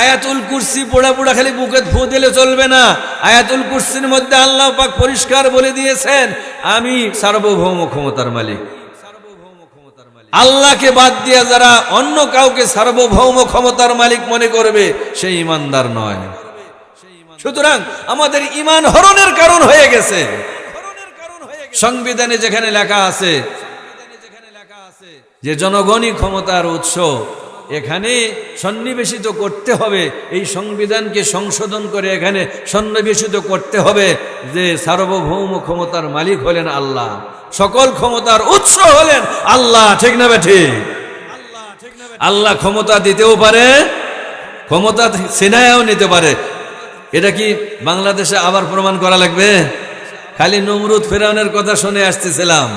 আয়াতুল কুরসি পোড়া পোড়া খালি বুকে ফু দিলে চলবে না। আয়াতুল কুরসির মধ্যে আল্লাহ পাক পরিষ্কার বলে দিয়েছেন, আমি সার্বভৌম ক্ষমতার মালিক। আল্লাহকে বাদ দিয়ে যারা অন্য কাউকে সার্বভৌম ক্ষমতার মালিক মনে করবে, সেই ইমানদার নয়। সুতরাং আমাদের ইমান হরণের কারণ হয়ে গেছে। সংবিধানে যেখানে লেখা আছে যে জনগণই ক্ষমতার উৎস, এখানে সন্নিবেশিত করতে হবে, এই সংবিধানকে সংশোধন করে এখানে সন্নিবেশিত করতে হবে যে সার্বভৌম ক্ষমতার মালিক হলেন আল্লাহ, সকল ক্ষমতার উৎস হলেন আল্লাহ। ঠিক না বেঠি? আল্লাহ ক্ষমতা দিতেও পারে, ক্ষমতা ছিনায়াও নিতে পারে। এটা কি বাংলাদেশে আবার প্রমাণ করা লাগবে? খালি নমরুদ ফেরাউনের কথা শুনে আসতেছিলাম,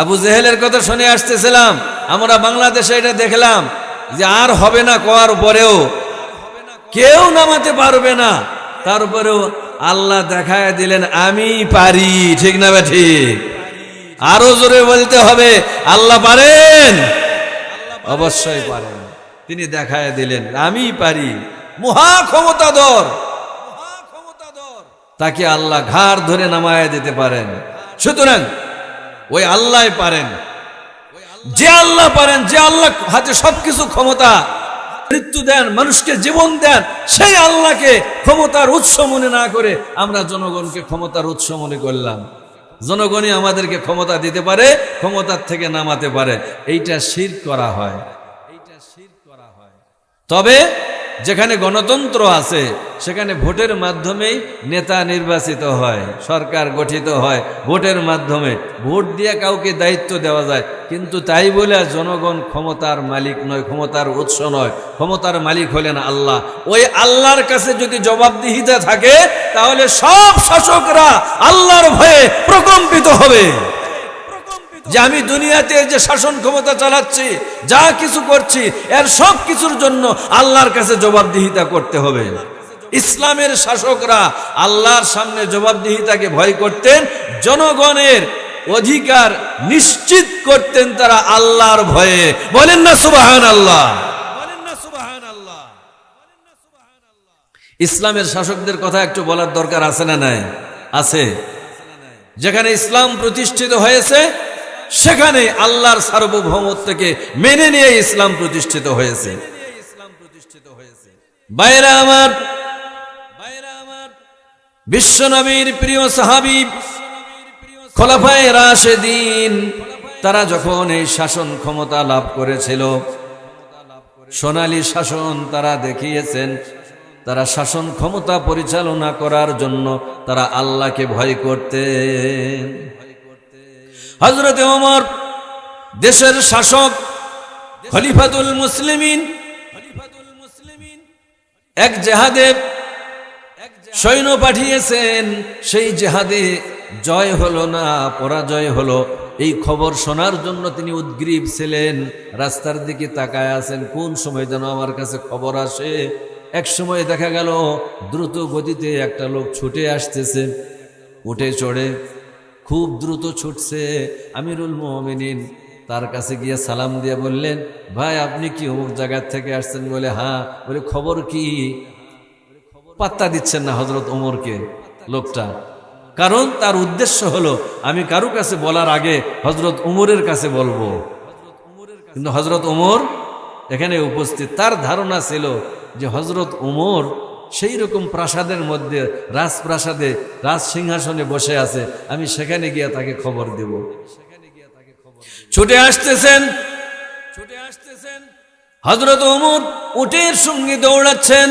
আবু জেহেলের কথা শুনে আসতেছিলাম। আমরা বাংলাদেশে এটা দেখলাম যে আর হবে না, কোয়ার পরেও কেউ নামাতে পারবে না, তারপরেও আল্লাহ দেখায় দিলেন আমি পারি। ঠিক না ঠিক? আরো জোরে বলতে হবে, আল্লাহ পারেন, অবশ্যই পারেন। তিনি দেখায় দিলেন আমি পারি। মহা ক্ষমতাধর, তাকে আল্লাহ ঘাড় ধরে নামায় দিতে পারেন। সুতরাং ওই আল্লাহ পারেন, যে আল্লাহ পারেন, যে আল্লাহ হাতে সবকিছু ক্ষমতা, মৃত্যু দেন, মানুষকে জীবন দেন, সেই আল্লাহকে ক্ষমতার উৎস মনে না করে আমরা জনগণকে ক্ষমতার উৎস মনে করলাম। জনগণই আমাদেরকে ক্ষমতা দিতে পারে, ক্ষমতার থেকে নামাতে পারে। এইটা শিরক করা হয়। তবে যেখানে গণতন্ত্র আছে সেখানে ভোটের মাধ্যমেই নেতা নির্বাচিত হয়, সরকার গঠিত হয় ভোটের মাধ্যমে। ভোট দিয়ে কাউকে দায়িত্ব দেওয়া যায়, কিন্তু তাই বলে জনগণ ক্ষমতার মালিক নয়, ক্ষমতার উৎস নয়। ক্ষমতার মালিক হলেন আল্লাহ। ওই আল্লাহর কাছে যদি জবাবদিহিতা থাকে, তাহলে সব শাসকরা আল্লাহর ভয়ে প্রকম্পিত হবে যে আমি দুনিয়াতে যে শাসন ক্ষমতা চালাচ্ছি, যা কিছু করছি, এর সব কিছুর জন্য আল্লাহর কাছে জবাবদিহিতা করতে হবে। ইসলামের শাসকরা আল্লাহর সামনে জবাবদিহিতাকে ভয় করতেন, জনগণের অধিকার নিশ্চিত করতেন তারা আল্লাহর ভয়ে। বলেন না সুবহানাল্লাহ? ইসলামের শাসকদের কথা একটু বলার দরকার আছে না নাই? আছে। যেখানে ইসলাম প্রতিষ্ঠিত হয়েছে সেখানে আল্লাহর সার্বভৌমত্বকে মেনে নিয়ে ইসলাম প্রতিষ্ঠিত হয়েছে। ভাইরা আমার, বিশ্বনবীর প্রিয় সাহাবী খোলাফায়ে রাশেদিন, তারা যখন এই শাসন ক্ষমতা লাভ করেছিল, সোনালী শাসন তারা দেখিয়েছেন, তারা শাসন ক্ষমতা পরিচালনা করার জন্য তারা আল্লাহকে ভয় করতেন। হযরত ওমর দেশের শাসক, খলিফাতুল মুসলিমিন, এক জেহাদে সৈন্য পাঠিয়েছেন। সেই জেহাদে জয় হলো না, পরাজয় হলো। এই খবর শোনার জন্য তিনি উদ্গ্রীব ছিলেন, রাস্তার দিকে তাকায় আছেন, কোন সময় যেন আমার কাছে খবর আসে। এক সময় দেখা গেল দ্রুত গতিতে একটা লোক ছুটে আসতেছে, উঠে চড়ে খুব দ্রুত ছুটছে। আমিরুল মুমিনিন তার কাছে গিয়ে সালাম দিয়ে বললেন, ভাই আপনি কি অমুক জায়গার থেকে আসছেন? বলে হ্যাঁ। বলে খবর কি? পাত্তা দিচ্ছেন না হযরত ওমরকে লোকটা, কারণ তার উদ্দেশ্য হলো আমি কারো কাছে বলার আগে হযরত ওমরের কাছে বলবো। কিন্তু হযরত ওমর এখানে উপস্থিত, তার ধারণা ছিল যে হযরত ওমর সেই রকম প্রাসাদের মধ্যে, রাজপ্রাসাদে, রাজ সিংহাসনে বসে আছে, আমি সেখানে গিয়ে তাকে খবর দেব। ছুটে আসতেছেন হযরত ওমর, উটের সঙ্গে দৌড়াচ্ছেন।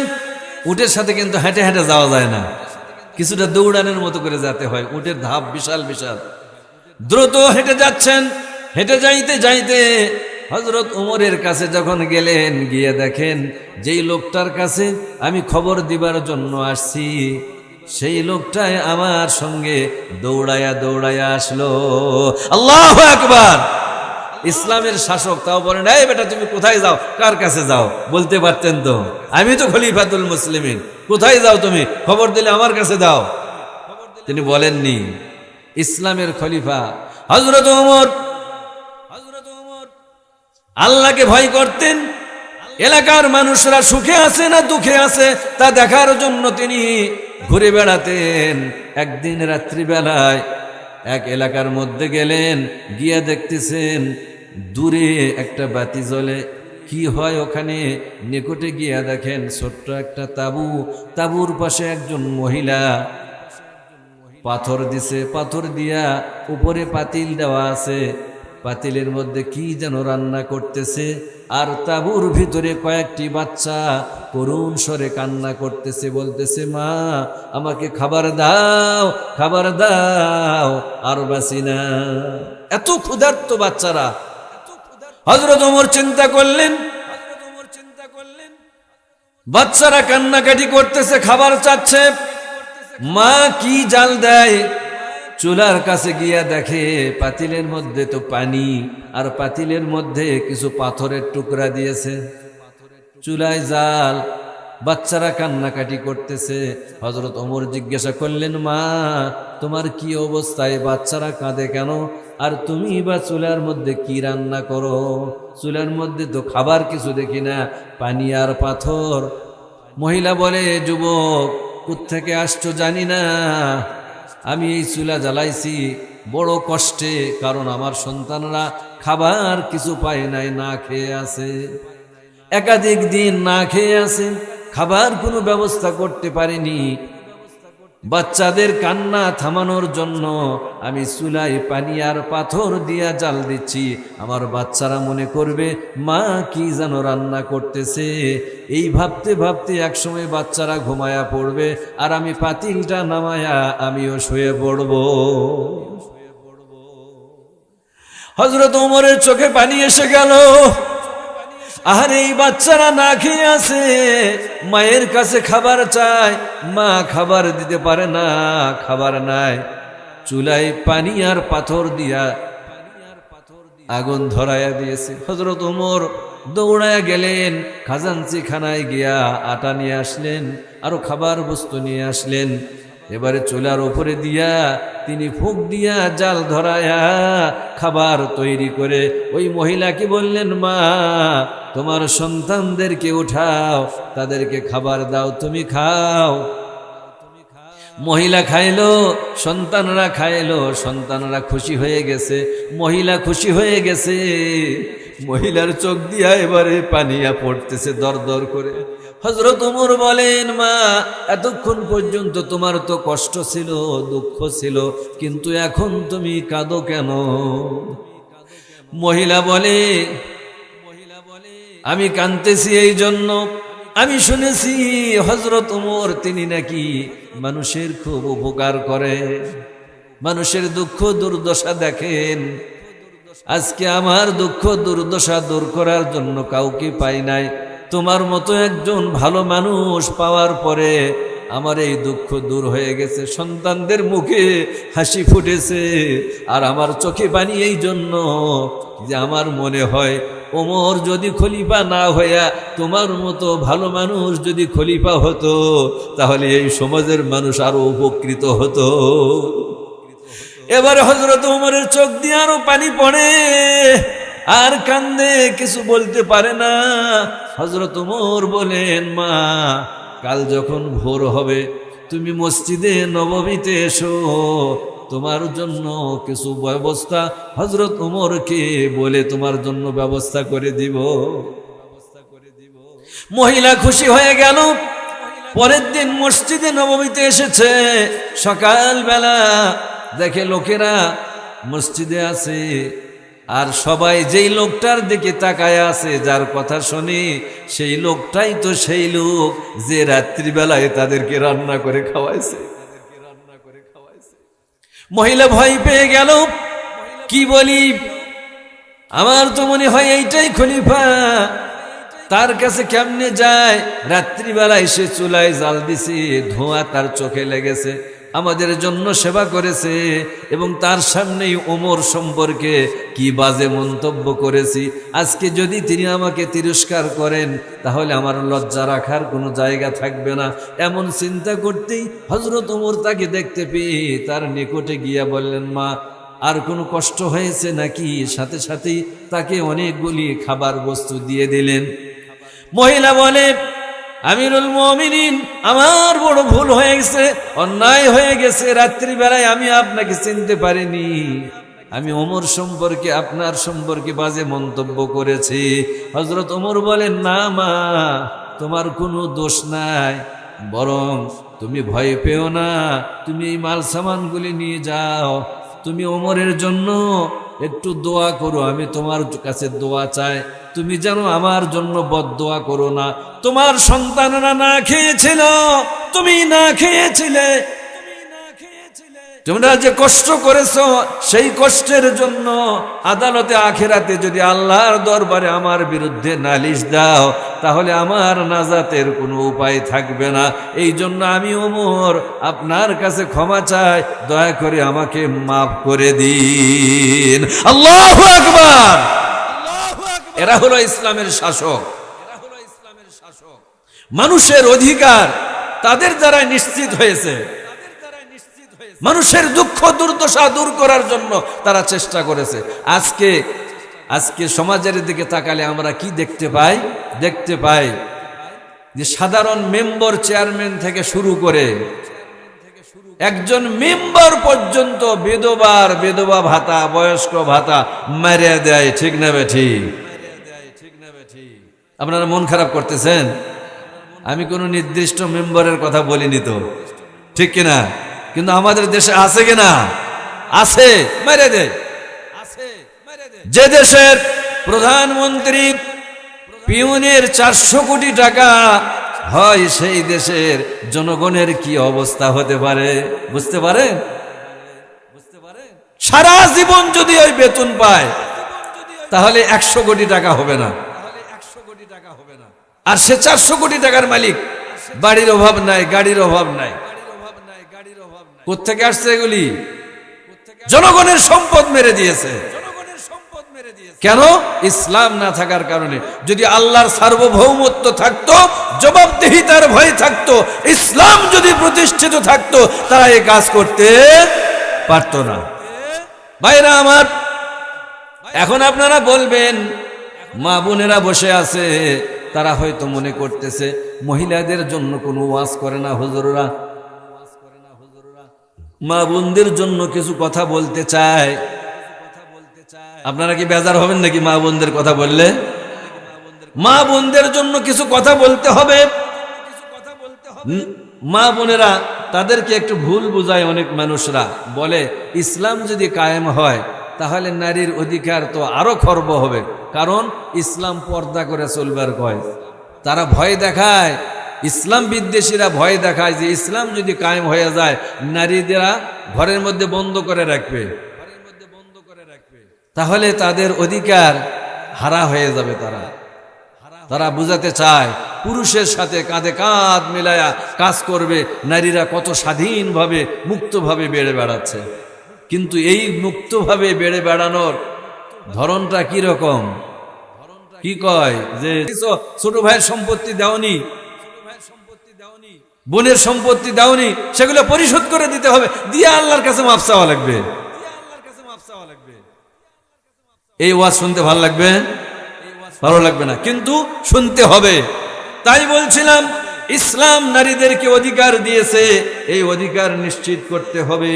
উটের সাথে কিন্তু হেঁটে হেঁটে যাওয়া যায় না, কিছুটা দৌড়ানোর মতো করে যেতে হয়। উটের ধাপ বিশাল বিশাল, দ্রুত হেঁটে যাচ্ছেন। হেঁটে যাইতে যাইতে হযরত ওমরের কাছে যখন গেলেন, গিয়ে দেখেন যেই লোকটার কাছে আমি খবর দিবার জন্য আসছি, সেই লোকটাই আমার সঙ্গে দৌড়ায়া দৌড়ায়া আসলো। আল্লাহু আকবার। ইসলামের শাসক, তাও বলেন এই বেটা তুমি কোথায় যাও, কার কাছে যাও? বলতে পারতেন তো, আমি তো খলিফাতুল মুসলিমিন, কোথায় যাও তুমি? খবর দিলে আমার কাছে দাও। তিনি বলেননি। ইসলামের খলিফা হযরত ওমর আল্লাহকে ভয় করতেন। এলাকার মানুষরা সুখে আছে না দুঃখে আছে তা দেখার জন্য তিনি ঘুরে বেড়াতেন। একদিন রাত্রিবেলায় এক এলাকার মধ্যে গেলেন, গিয়া দেখতেছেন দূরে একটা বাতি জ্বলে। কি হয় ওখানে? নিকটে গিয়া দেখেন ছোট্ট একটা তাঁবু, তাঁবুর পাশে একজন মহিলা পাথর দিছে, পাথর দিয়া উপরে পাতিল দেওয়া আছে, পাতিলের মধ্যে কি যেন রান্না করতেছে। আর তাঁবুর ভিতরে কয়েকটি বাচ্চা করুণ স্বরে কান্না করতেছে, বলতেছে মা আমাকে খাবার দাও, খাবার দাও, আর বাঁচি না। এত ক্ষুধার্ত বাচ্চারা। হযরত ওমর চিন্তা করলেন, বাচ্চারা কান্নাকাটি করতেছে, খাবার চাচ্ছে, মা কি জাল দেয়। চুলার কাছে গিয়া দেখে পাতিলের মধ্যে তো পানি, আর পাতিলের মধ্যে কিছু পাথরের টুকরা দিয়েছে। চুলায় জাল, বাচ্চারা কান্নাকাটি করতেছে। হযরত ওমর জিজ্ঞাসা করলেন মা তোমার কি অবস্থায়, বাচ্চারা কাঁদে কেন? আর তুমি বা চুলার মধ্যে কি রান্না করো? চুলার মধ্যে তো খাবার কিছু দেখি না, পানি আর পাথর। মহিলা বলে যুবক কোত্থেকে আসছো জানি না, আমি এই চুলা জ্বালাইছি বড় কষ্টে, কারণ আমার সন্তানরা খাবার কিছু পায় নাই, না খেয়ে আছে, একাধিক দিন না খেয়ে আছে, খাবার কোনো ব্যবস্থা করতে পারিনি। বাচ্চাদের কান্না থামানোর জন্য আমি চুলায় পানি আর পাথর দিয়া জাল দিচ্ছি, আমার বাচ্চারা মনে করবে মা কি যেন রান্না করতেছে। এই ভাবতে ভাবতে একসময় বাচ্চারা ঘুমায়া পড়বে, আর আমি পাতিলটা নামায়া আমিও শুয়ে পড়ব। হযরত ওমরের চোখে পানি এসে গেল। আর এই বাচ্চারা না খেয়ে আছে, মায়ের কাছে খাবার চায়, মা খাবার দিতে পারে না, খাবার নাই। চুলায় পানি আর পাথর দিয়া আগুন ধরাইয়া দিয়েছে। হযরত ওমর দৌড়ায়া গেলেন, খাজানচি খানায় গিয়া আটা নিয়ে আসলেন, আরো খাবার বস্তু নিয়ে আসলেন। এবারে চুলার উপরে দিয়া তিনি ফুঁক দিয়া জাল ধরায়া খাবার তৈরি করে ওই মহিলাকে বললেন মা তোমার সন্তানদেরকে উঠাও, তাদেরকে খাবার দাও, তুমি খাও। মহিলা খাইলো, সন্তানরা খাইলো, সন্তানরা খুশি হয়ে গেছে, মহিলা খুশি হয়ে গেছে। মহিলার চোখ দিয়া এবারে পানিয়া পড়তেছে দর দর করে। হযরত ওমর বলেন মা এতক্ষণ পর্যন্ত তোমার তো কষ্ট ছিল, দুঃখ ছিল, কিন্তু এখন তুমি কাঁদো কেন? মহিলা বলে আমি কাঁদতেছি এই জন্য, আমি শুনেছি হযরত ওমর তিনি নাকি মানুষের খুব উপকার করে, মানুষের দুঃখ দুর্দশা দেখেন। আজকে আমার দুঃখ দুর্দশা দূর করার জন্য কাউকে পাই নাই, তোমার মতো একজন ভালো মানুষ পাওয়ার পরে আমার এই দুঃখ দূর হয়ে গেছে, সন্তানদের মুখে হাসি ফুটেছে, আর আমার চোখে পানি এই জন্য যে আমার মনে হয় ওমর যদি খলিফা না হইয়া তোমার মতো ভালো মানুষ যদি খলিফা হতো তাহলে এই সমাজের মানুষ আরো উপকৃত হতো। এবারে হযরত ওমরের চোখ দিয়ে আরো পানি পড়ে, আর কান্দে, কিছু বলতে পারে না। হযরত ওমর বলেন মা কাল যখন ভোর হবে তুমি মসজিদে নববীতে এসো, তোমার জন্য কিছু ব্যবস্থা হযরত ওমরকে বলে তোমার জন্য ব্যবস্থা করে দিব। মহিলা খুশি হয়ে গেল। পরের দিন মসজিদে নববীতে এসেছে, সকালবেলা দেখে লোকেরা মসজিদে আছে, আর সবাই যেই লোকটার দিকে তাকায় আছে, যার কথা শুনি সেই লোকটাই তো সেই লোক যে রাত্রিবেলায় তাদেরকে রান্না করে খাওয়াইছে। মহিলা ভয় পেয়ে গেল, কি বলি, আমার তো মনে হয় এইটাই খলিফা। তার কাছে কেমনে যায়? রাত্রিবেলা এসে চুলায় জাল দিছে, ধোঁয়া তার চোখে লেগেছে, আমাদের জন্য সেবা করেছে, এবং তার সামনেই ওমর সম্পর্কে কি বাজে মন্তব্য করেছি। আজকে যদি তিনি আমাকে তিরস্কার করেন তাহলে আমার লজ্জা রাখার কোনো জায়গা থাকবে না। এমন চিন্তা করতেই হযরত ওমর তাকে দেখতে পেয়ে তার নিকটে গিয়া বললেন, মা আর কোনো কষ্ট হয়েছে নাকি? সাথে সাথেই তাকে অনেকগুলি খাবার বস্তু দিয়ে দিলেন। মহিলা বলে, আমিরুল মুমিনিন, আমার বড় ভুল হয়ে গেছে, অন্যায় হয়ে গেছে, রাত্রিবেলায় আমি আপনাকে চিনতে পারিনি, আমি ওমর সম্পর্কে আপনার সম্পর্কে বাজে মন্তব্য করেছি। হযরত ওমর বলেন, না মা, তোমার কোনো দোষ নাই, বরং তুমি ভয় পেও না, তুমি এই মাল সামানগুলি নিয়ে যাও, তুমি ওমরের জন্য একটু দোয়া করো, আমি তোমার কাছে দোয়া চাই, তুমি যেন আমার জন্য বদদোয়া করো না। তোমার সন্তানরা না খেয়েছিল, তুমি না খেয়েছিলে, তোমরা যে কষ্ট করেছো সেই কষ্টের জন্য আদালতে আখিরাতে যদি আল্লাহর দরবারে আমার বিরুদ্ধে নালিশ দাও তাহলে আমার নাজাতের কোনো উপায় থাকবে না। এই জন্য আমি ওমর আপনার কাছে ক্ষমা চাই, দয়া করে আমাকে মাফ করে দিন। আল্লাহু আকবার। এরা হলো ইসলামের শাসক। মানুষের অধিকার তাদের দ্বারা নিশ্চিত হয়েছে, মানুষের দুঃখ দুর্দশা দূর করার জন্য তারা চেষ্টা করেছে। আজকে সমাজের দিকে তাকালে আমরা কি দেখতে পাই যে সাধারণ মেম্বার, চেয়ারম্যান থেকে শুরু করে একজন মেম্বার পর্যন্ত বিধবা ভাতা, বয়স্ক ভাতা মারিয়া দেয়। ঠিক না বেঠিক? আপনারা মন খারাপ করতেছেন? আমি কোনো নির্দিষ্ট মেম্বারের কথা বলিনি তো, ঠিক কিনা? কিন্তু আমাদের দেশে আছে কিনা? আছে, মেরে দেয়। যে দেশের প্রধানমন্ত্রী পিউনের 400 কোটি টাকা হয়, সেই দেশের জনগণের কি অবস্থা হতে পারে বুঝতে পারেন? সারা জীবন যদি ওই বেতন পায় তাহলে 100 কোটি টাকা হবে না, আর সে 400 কোটি টাকার মালিক। বাড়ির অভাব নাই, গাড়ির অভাব নাই। কোত্থেকে আসছে এগুলি? জনগণের সম্পদ মেরে দিয়েছে। কেন? ইসলাম না থাকার কারণে। যদি আল্লাহর সার্বভৌমত্ব থাকতো, জবাবদিহিতার ভয় থাকতো, ইসলাম যদি প্রতিষ্ঠিত থাকতো, তারা এই কাজ করতে পারতো না। ভাইরা আমার, এখন আপনারা বলবেন মা বোনেরা বসে আছে, তারা হয়তো মনে করতেছে মহিলাদের জন্য কোনো ওয়াজ করে না হুজুররা, মা বোনদের জন্য কিছু কথা বলতে চায়। আপনারা কি বেজার হবেন নাকি মা বোনদের কথা বললে? মা বোনদের জন্য কিছু কথা বলতে হবে। মা বোনেরা তাদেরকে একটু ভুল বুঝায় অনেক মানুষরা, বলে ইসলাম যদি কায়েম হয় তাহলে নারীর অধিকার তো আরো খর্ব হবে, কারণ ইসলাম পর্দা করে চলবার কয়। তারা ভয় দেখায়, ইসলাম বিদ্বেষীরা ভয় দেখায় যে ইসলাম যদি কায়েম হয়ে যায় নারীদেরা ঘরের মধ্যে বন্ধ করে রাখবে, তাহলে তাদের অধিকার হারা হয়ে যাবে। তারা বুঝাতে চায় পুরুষের সাথে কাঁধে কাঁধ মিলায়া কাজ করবে, নারীরা কত স্বাধীনভাবে মুক্তভাবে বেড়ে বেড়াচ্ছে। কিন্তু এই মুক্তভাবে বেড়ে বেড়ানোর ধরনটা কি রকম? কি কয় যে ছোট ভাইয়ের সম্পত্তি দাওনি, বোনের সম্পত্তি দাওনি, সেগুলো পরিশোধ করে দিতে হবে, দিয়ে আল্লাহর কাছে মাফ চাওয়া লাগবে। এই ওয়াজ শুনতে ভালো লাগবে? ভালো লাগবে না, কিন্তু শুনতে হবে। তাই বলছিলাম, ইসলাম নারীদেরকে অধিকার দিয়েছে, এই অধিকার নিশ্চিত করতে হবে।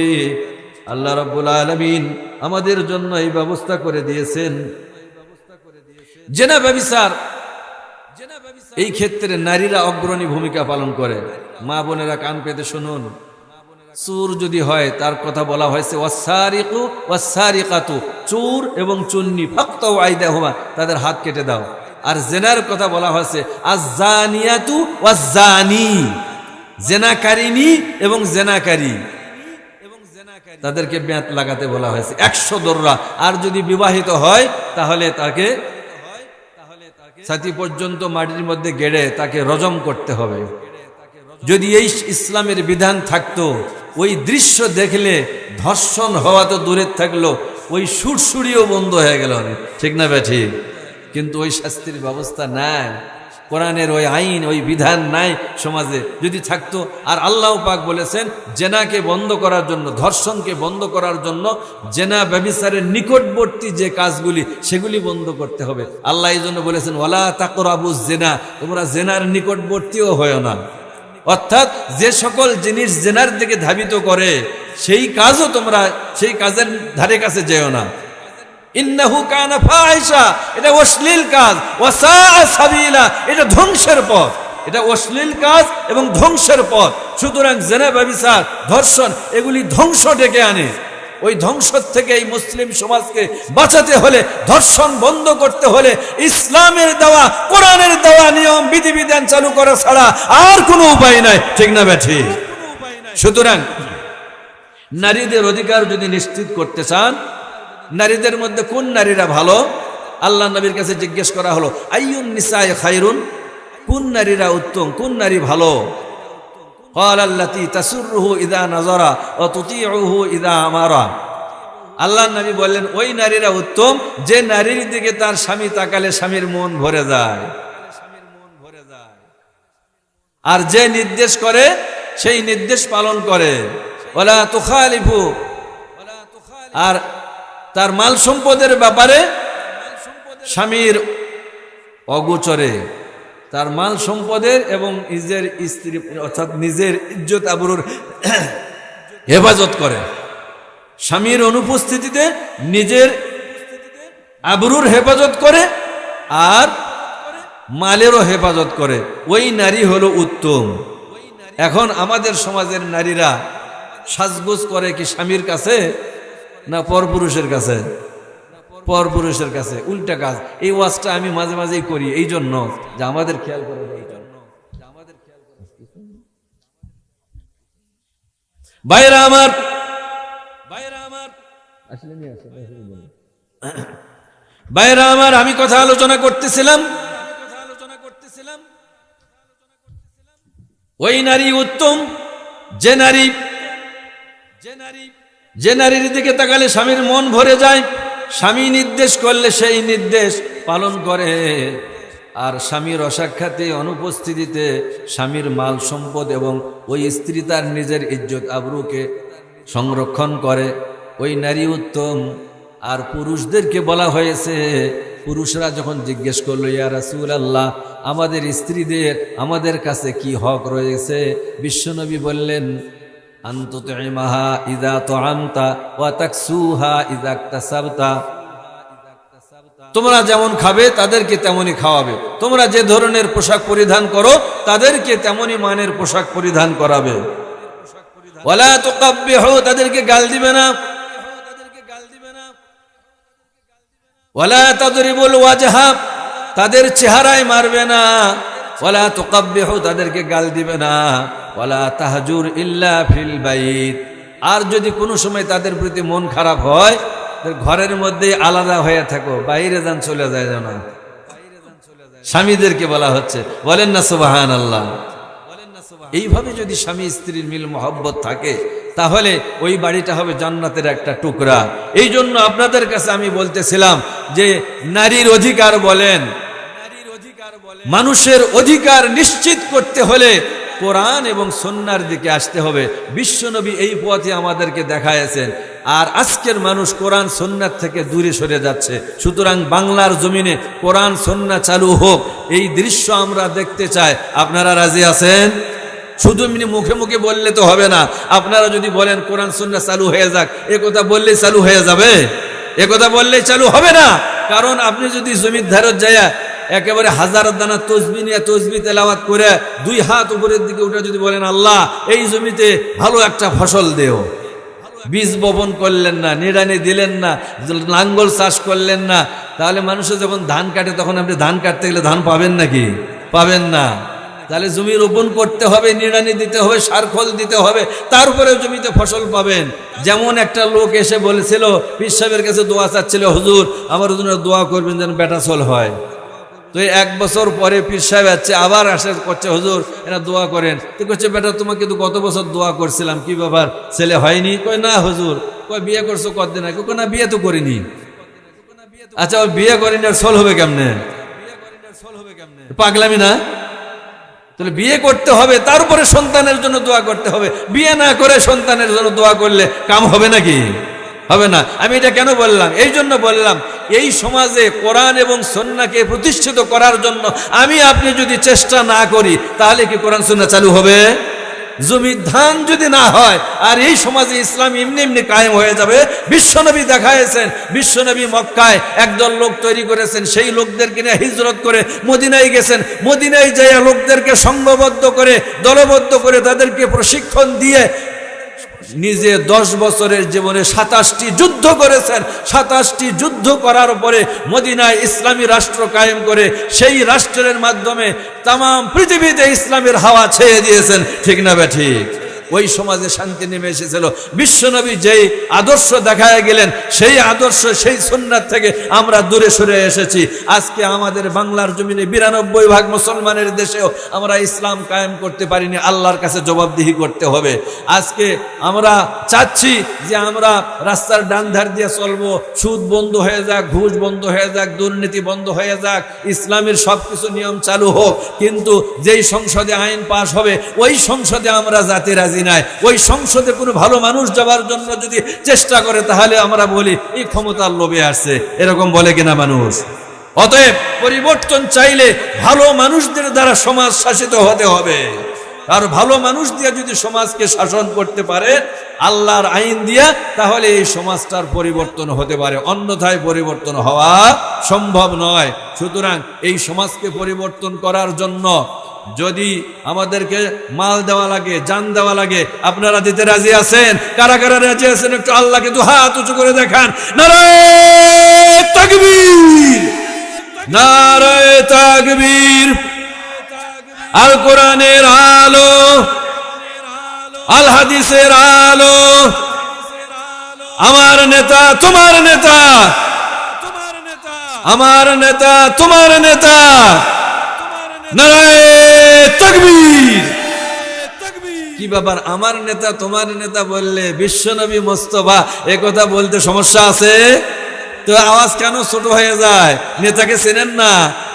আল্লাহ রাব্বুল আলামিন আমাদের জন্য এই ব্যবস্থা করে দিয়েছেন। জেনা ব্যভিচার, এই ক্ষেত্রে নারীরা অগ্রণী ভূমিকা পালন করে। মা বোনেরা কান পেতে শুনুন, চোর যদি হয় তার কথা বলা হয়েছে ওয়াসারিকু ওয়াসারিকাতু, চোর এবং চুন্নি ফাকতাউ আইদাহুমা, তাদের হাত কেটে দাও। আর জেনার কথা বলা হয়েছে আয-যানিয়াতু ওয়াজ-যানি, জেনাকারিনী এবং জেনাকারী, তাদেরকে বেঁত লাগাতে বলা হয়েছে 100 দররা। আর যদি বিবাহিত হয় তাহলে তাকে ছাতি পর্যন্ত মাটির মধ্যে গেড়ে তাকে রজম করতে হবে। যদি এই ইসলামের বিধান থাকতো, ওই দৃশ্য দেখলে ধর্ষণ হওয়া তো দূরের থাকলো, ওই সুরসুরিও বন্ধ হয়ে গেল, ঠিক না ব্যাঠি? কিন্তু ওই শাস্তির ব্যবস্থা নাই, কোরআনের ওই আইন, ওই বিধান নাই সমাজে। যদি থাকতো, আর আল্লাহ পাক বলেছেন জেনাকে বন্ধ করার জন্য, ধর্ষণকে বন্ধ করার জন্য জেনা ব্যভিচারের নিকটবর্তী যে কাজগুলি সেগুলি বন্ধ করতে হবে। আল্লাহ এই জন্য বলেছেন ওয়ালা তাকরাবুজ জেনা, তোমরা জেনার নিকটবর্তীও হয় না। অর্থাৎ যে সকল জিনিস জেনার দিকে ধাবিত করে সেই কাজও তোমরা, সেই কাজের ধারে কাছে যেও না। ইন্নাহু কানা ফাহিশা, এটা অশ্লীল কাজ, ওয়াসাআ সাবিলা, এটা ধ্বংসের পথ, এটা অশ্লীল কাজ এবং ধ্বংসের পথ। সুতরাং জেনা, ব্যভিচার, ধর্ষণ এগুলি ধ্বংস ডেকে আনে। ওই ধ্বংস থেকে এই মুসলিম সমাজকে বাঁচাতে হলে, ধর্ষণ বন্ধ করতে হলে ইসলামের দেওয়া, কোরআনের দেওয়া নিয়ম বিধিবিধান চালু করা ছাড়া আর কোনো উপায় নাই, ঠিক না ব্যাঠি? সুতরাং নারীদের অধিকার যদি নিশ্চিত করতে চান, নারীদের মধ্যে কোন নারীরা ভালো? আল্লাহ নবীর কাছে জিজ্ঞেস করা হলো আইয়ুন নিসায়ে খায়রুন, কোন নারীরা উত্তম, কোন নারী ভালো? ক্বাল আল্লাতী তাসুররুহু ইযা নাযারা ওয়া তুতিউহু ইযা আমারা। আল্লাহ নবী বললেন ওই নারীরা উত্তম যে নারীর দিকে তার স্বামী তাকালে স্বামীর মন ভরে যায়, আর যে নির্দেশ করে সেই নির্দেশ পালন করে। ওয়ালা তুখালিফু, আর তার মাল সম্পদের ব্যাপারে স্বামীর অগোচরে, তার মাল সম্পদের এবং নিজের স্ত্রী অর্থাৎ নিজের ইজ্জত আবরুর হেফাজত করে। স্বামীর অনুপস্থিতিতে নিজের আবরুর হেফাজত করে আর মালেরও হেফাজত করে, ওই নারী হলো উত্তম। এখন আমাদের সমাজের নারীরা সাজগোজ করে কি স্বামীর কাছে না পরপুরুষের কাছে? পরপুরুষের কাছে, উল্টা কাজ। এই ওয়াজটা আমি মাঝে মাঝেই করি এই জন্য যে আমাদের খেয়াল করে, ভাইরা আমার, ভাইরা আমার, আমি কথা আলোচনা করতেছিলাম ওই নারী উত্তম যে নারীর দিকে তাকালে স্বামীর মন ভরে যায়, স্বামী নির্দেশ করলে সেই নির্দেশ পালন করে, আর স্বামীর অসাক্ষাতে, অনুপস্থিতিতে স্বামীর মাল সম্পদ এবং ওই স্ত্রী তার নিজের ইজ্জত আবরুকে সংরক্ষণ করে, ওই নারী উত্তম। আর পুরুষদেরকে বলা হয়েছে, পুরুষরা যখন জিজ্ঞেস করলো ইয়া রাসূলুল্লাহ আমাদের স্ত্রীদের আমাদের কাছে কি হক রয়েছে, বিশ্বনবী বললেন আনতুতিমাহা ইযা তুআমতা ওয়া তাকসুহা ইযা ইকতাসাবতা, তোমরা যেমন খাবে তাদেরকে তেমনই খাওয়াবে, তোমরা যে ধরনের পোশাক পরিধান করো তাদেরকে তেমনই মানের পোশাক পরিধান করাবে। ওয়ালা তুকাব্বিহু, তাদেরকে গাল দিবে না। ওয়ালা তাদরিবুল ওয়াজহা, তাদের চেহারায় মারবে না। ওয়ালা তুকাব্বিহু, তাদেরকে গাল দিবে না। ওয়ালা তাহজুর ইল্লা ফিল বাইত, আর যদি কোনো সময় তাদের প্রতি মন খারাপ হয় ঘরের মধ্যে আলাদা হয়ে থাকো, বাইরে যান, চলে যায় না। স্বামীদেরকে বলা হচ্ছে, বলেন না সুবহানাল্লাহ। এইভাবে যদি স্বামী স্ত্রীর মিল মহব্বত থাকে তাহলে ওই বাড়িটা হবে জান্নাতের একটা টুকরা। এই জন্য আপনাদের কাছে আমি বলতেছিলাম যে নারীর অধিকার বলেন, মানুষের অধিকার নিশ্চিত করতে হলে কোরআন এবং সুন্নাহর দিকে আসতে হবে। বিশ্বনবী এই পথে আমাদেরকে দেখাইছেন, আর আজকের মানুষ কোরআন সুন্নাহ থেকে দূরে সরে যাচ্ছে। সুতরাং বাংলার জমিনে কোরআন সুন্নাহ চালু হোক, এই দৃশ্য আমরা দেখতে চাই। আপনারা রাজি আছেন? শুধু মুখে মুখে বললে তো হবে না, আপনারা যদি বলেন কোরআন সুন্নাহ চালু হয়ে যাক, এ কথা বললেই চালু হয়ে যাবে? এ কথা বললেই চালু হবে না। কারণ আপনি যদি জমির ধারে যায় একেবারে হাজার দানা তসবিহ নিয়ে তসবিহ তেলাওয়াত করে 2 হাত উপরের দিকে উঠে যদি বলেন আল্লাহ এই জমিতে ভালো একটা ফসল দেও, বীজ বপন করলেন না, নিড়ানি দিলেন না, লাঙ্গল চাষ করলেন না, তাহলে মানুষের যখন ধান কাটে তখন আপনি ধান কাটতে গেলে ধান পাবেন নাকি? পাবেন না। তাহলে জমি রোপণ করতে হবে, নিড়ানি দিতে হবে, সার খোল দিতে হবে, তারপরে জমিতে ফসল পাবেন। যেমন একটা লোক এসে বলেছিল, পীর সাহেবের কাছে দোয়া চাচ্ছিল, হুজুর আমার জন্য দোয়া করবেন যেন বেটা চল হয়। তো এই 1 বছর পরে পীর সাহেব আছে আবার আসে, করছে হুজুর এরা দোয়া করেন। তো করছে বেটা তোমাকে তো গত বছর দোয়া করছিলাম, কি ব্যাপার ছেলে হয়নি? কয় না হুজুর। কয় বিয়ে করছো কতদিন আগে? কয় না বিয়ে তো করিনি। আচ্ছা ওই বিয়ে করিনি আর সোল হবে কেমনে? পাগলামি না? তাহলে বিয়ে করতে হবে, তারপরে সন্তানের জন্য দোয়া করতে হবে। বিয়ে না করে সন্তানের জন্য দোয়া করলে কাম হবে নাকি? হবে না। আমি এটা কেন বললাম? এই জন্য বললাম, এই সমাজে কোরআন এবং সুন্নাহকে প্রতিষ্ঠিত করার জন্য আমি আপনি যদি চেষ্টা না করি, তাহলে কি কোরআন সুন্নাহ চালু হবে? জমি ধান যদি না হয় আর এই সমাজে ইসলাম এমনি এমনি কায়েম হয়ে যাবে। বিশ্বনবী দেখাইছেন, বিশ্বনবী মক্কায় একদল লোক তৈরি করেছেন, সেই লোকদেরকে নিয়ে হিজরত করে মদিনায় গেছেন। মদিনায় যাইয়া লোকদেরকে সংঘবদ্ধ করে, দলবদ্ধ করে, তাদেরকে প্রশিক্ষণ দিয়ে নিজে 10 বছরের জীবনে 27টি যুদ্ধ করেছেন। 27টি যুদ্ধ করার পরে মদিনায় ইসলামী রাষ্ট্র কায়েম করে সেই রাষ্ট্রের মাধ্যমে তাম পৃথিবীতে ইসলামের হাওয়া ছেয়ে দিয়েছেন। ঠিক না ঠিক? ওই সমাজে শান্তি নেমে এসেছিল। বিশ্বনবী যেই আদর্শ দেখায় গেলেন, সেই আদর্শ, সেই সুন্নাত থেকে আমরা দূরে সরে এসেছি। আজকে আমাদের বাংলার জমিনে 92% মুসলমানের দেশেও আমরা ইসলাম কায়েম করতে পারিনি। আল্লাহর কাছে জবাবদিহি করতে হবে। আজকে আমরা চাচ্ছি যে আমরা রাস্তার ডান ধার দিয়ে চলবো, সুদ বন্ধ হয়ে যাক, ঘুষ বন্ধ হয়ে যাক, দুর্নীতি বন্ধ হয়ে যাক, ইসলামের সবকিছু নিয়ম চালু হোক। কিন্তু যেই সংসদে আইন পাশ হবে, ওই সংসদে আমরা যাতে রাজি নাই। ওই সংসদে কোনো ভালো মানুষ যাওয়ার জন্য যদি চেষ্টা করে, তাহলে আমরা বলি এই ক্ষমতার লোভে আসছে। এরকম বলে কিনা মানুষ? অতএব পরিবর্তন চাইলে ভালো মানুষদের দ্বারা সমাজ শাসিত হতে হবে। আর ভালো মানুষ দিয়ে যদি সমাজকে শাসন করতে পারে আল্লাহর আইন দিয়া, তাহলে এই সমাজটার পরিবর্তন হতে পারে, অন্যথায় পরিবর্তন হওয়া সম্ভব নয়। সুতরাং এই সমাজকে পরিবর্তন করার জন্য যদি আমাদেরকে মাল দেওয়া লাগে, জান দেওয়া লাগে, আপনারা দিতে রাজি আছেন? কারা কারা রাজি আছেন? একটু আল্লাহকে দু হাত উঁচু করে দেখান। নারায়ে তাকবীর, নারায়ে তাকবীর। আল কোরআনের আলো, আল হাদিসের আলো, আমার নেতা তোমার নেতা, আমার নেতা তোমার নেতা। নারায়ে তাকবীর। কি ব্যাপার, আমার নেতা তোমার নেতা বললে বিশ্বনবী মোস্তফা একথা বলতে সমস্যা আছে? তো আওয়াজ কেন ছোট হয়ে যায়? নেতাকে চেনেন না?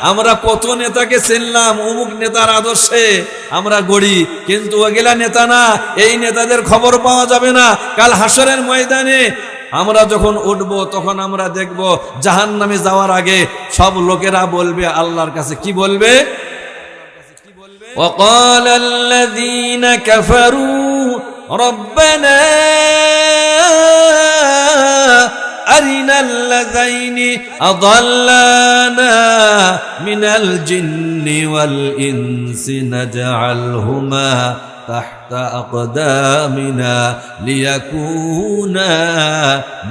আমরা কত নেতাকে চিনলাম অমুক নেতার আদর্শে আমরা গড়ি, কিন্তু ওগুলা নেতা না। এই নেতাদের খবর পাওয়া যাবে না। কাল হাসরের ময়দানে আমরা যখন উঠব, তখন আমরা দেখব জাহান্নামে যাওয়ার আগে সব লোকেরা বলবে আল্লাহর কাছে, কি বলবে? وقال الذين كفروا ربنا أرنا الذين أضلانا من الجن والإنس نجعلهما تحت أقدامنا ليكونا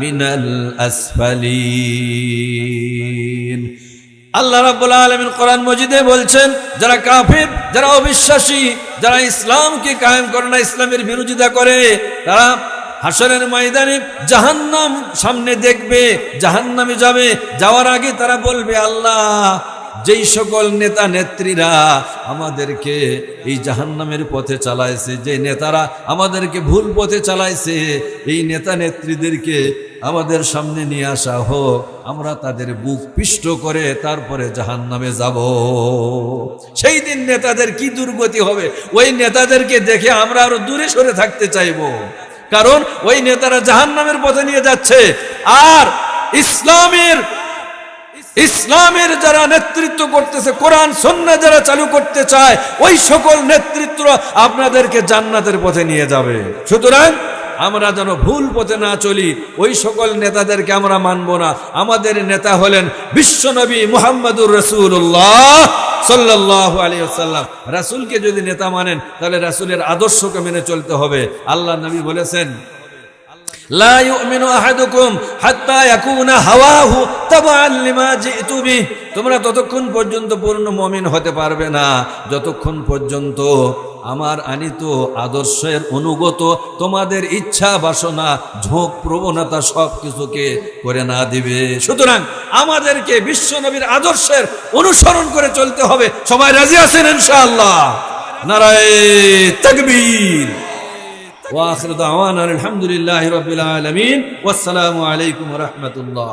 من الأسفلين। আল্লাহ রাব্বুল আলামিন কোরআন মজিদে বলছেন, যারা কাফির, যারা অবিশ্বাসী, যারা ইসলামকে কায়েম করে না, ইসলামের বিরোধিতা করে, তারা হাসরের ময়দানে জাহান্নাম সামনে দেখবে, জাহান্নামে যাবে। যাওয়ার আগে তারা বলবে, আল্লাহ, যেই সকল নেতা নেত্রীরা আমাদেরকে এই জাহান্নামের পথে চালাইছে, যে নেতারা আমাদেরকে ভুল পথে চালাইছে, এই নেতা নেত্রীদেরকে আমাদের সামনে নিয়ে আসা হোক, আমরা তাদের বুক পিষ্ট করে তারপরে জাহান্নামে যাব। সেই দিন নেতাদের কি দুর্গতি হবে! ওই নেতাদেরকে দেখে আমরা আরো দূরে সরে থাকতে চাইবো, কারণ ওই নেতারা জাহান্নামের পথে নিয়ে যাচ্ছে। আর ইসলামের যারা নেতৃত্ব করতেছে, কোরআন সুন্নাহ যারা চালু করতে চায়, ওই সকল নেতৃত্ব আপনাদেরকে জান্নাতের পথে নিয়ে যাবে। সুতরাং আমরা যেন ভুল পথে না চলি, ওই সকল নেতাদেরকে আমরা মানব না। আমাদের নেতা হলেন বিশ্বনবী মুহাম্মদুর রাসূলুল্লাহ সাল্লাল্লাহু আলাইহি ওয়াসাল্লাম। রাসূলকে যদি নেতা মানেন, তাহলে রাসূলের আদর্শকে মেনে চলতে হবে। আল্লাহ নবী বলেছেন, লা ইউমিনু আহাদুকুম হাত্তা ইয়াকুনা হাওয়াহু তাবাআন লিমা জিতু বিহি, তোমরা ততক্ষণ পর্যন্ত পূর্ণ মুমিন হতে পারবে না যতক্ষণ পর্যন্ত আমার আনিত আদর্শের অনুগত তোমাদের ইচ্ছা বাসনা ঝোঁক প্রবণতা সব কিছুকে করে না দিবে। সুতরাং আমাদেরকে বিশ্ব নবীর আদর্শের অনুসরণ করে চলতে হবে। সবাই রাজি আছেন ইনশাআল্লাহ? নারায়ে তাকবীর। ওয়া আখিরু দাওয়ানা আলহামদুলিল্লাহি রাব্বিল আলামিন। ওয়াসসালামু আলাইকুম ওয়া রাহমাতুল্লাহ।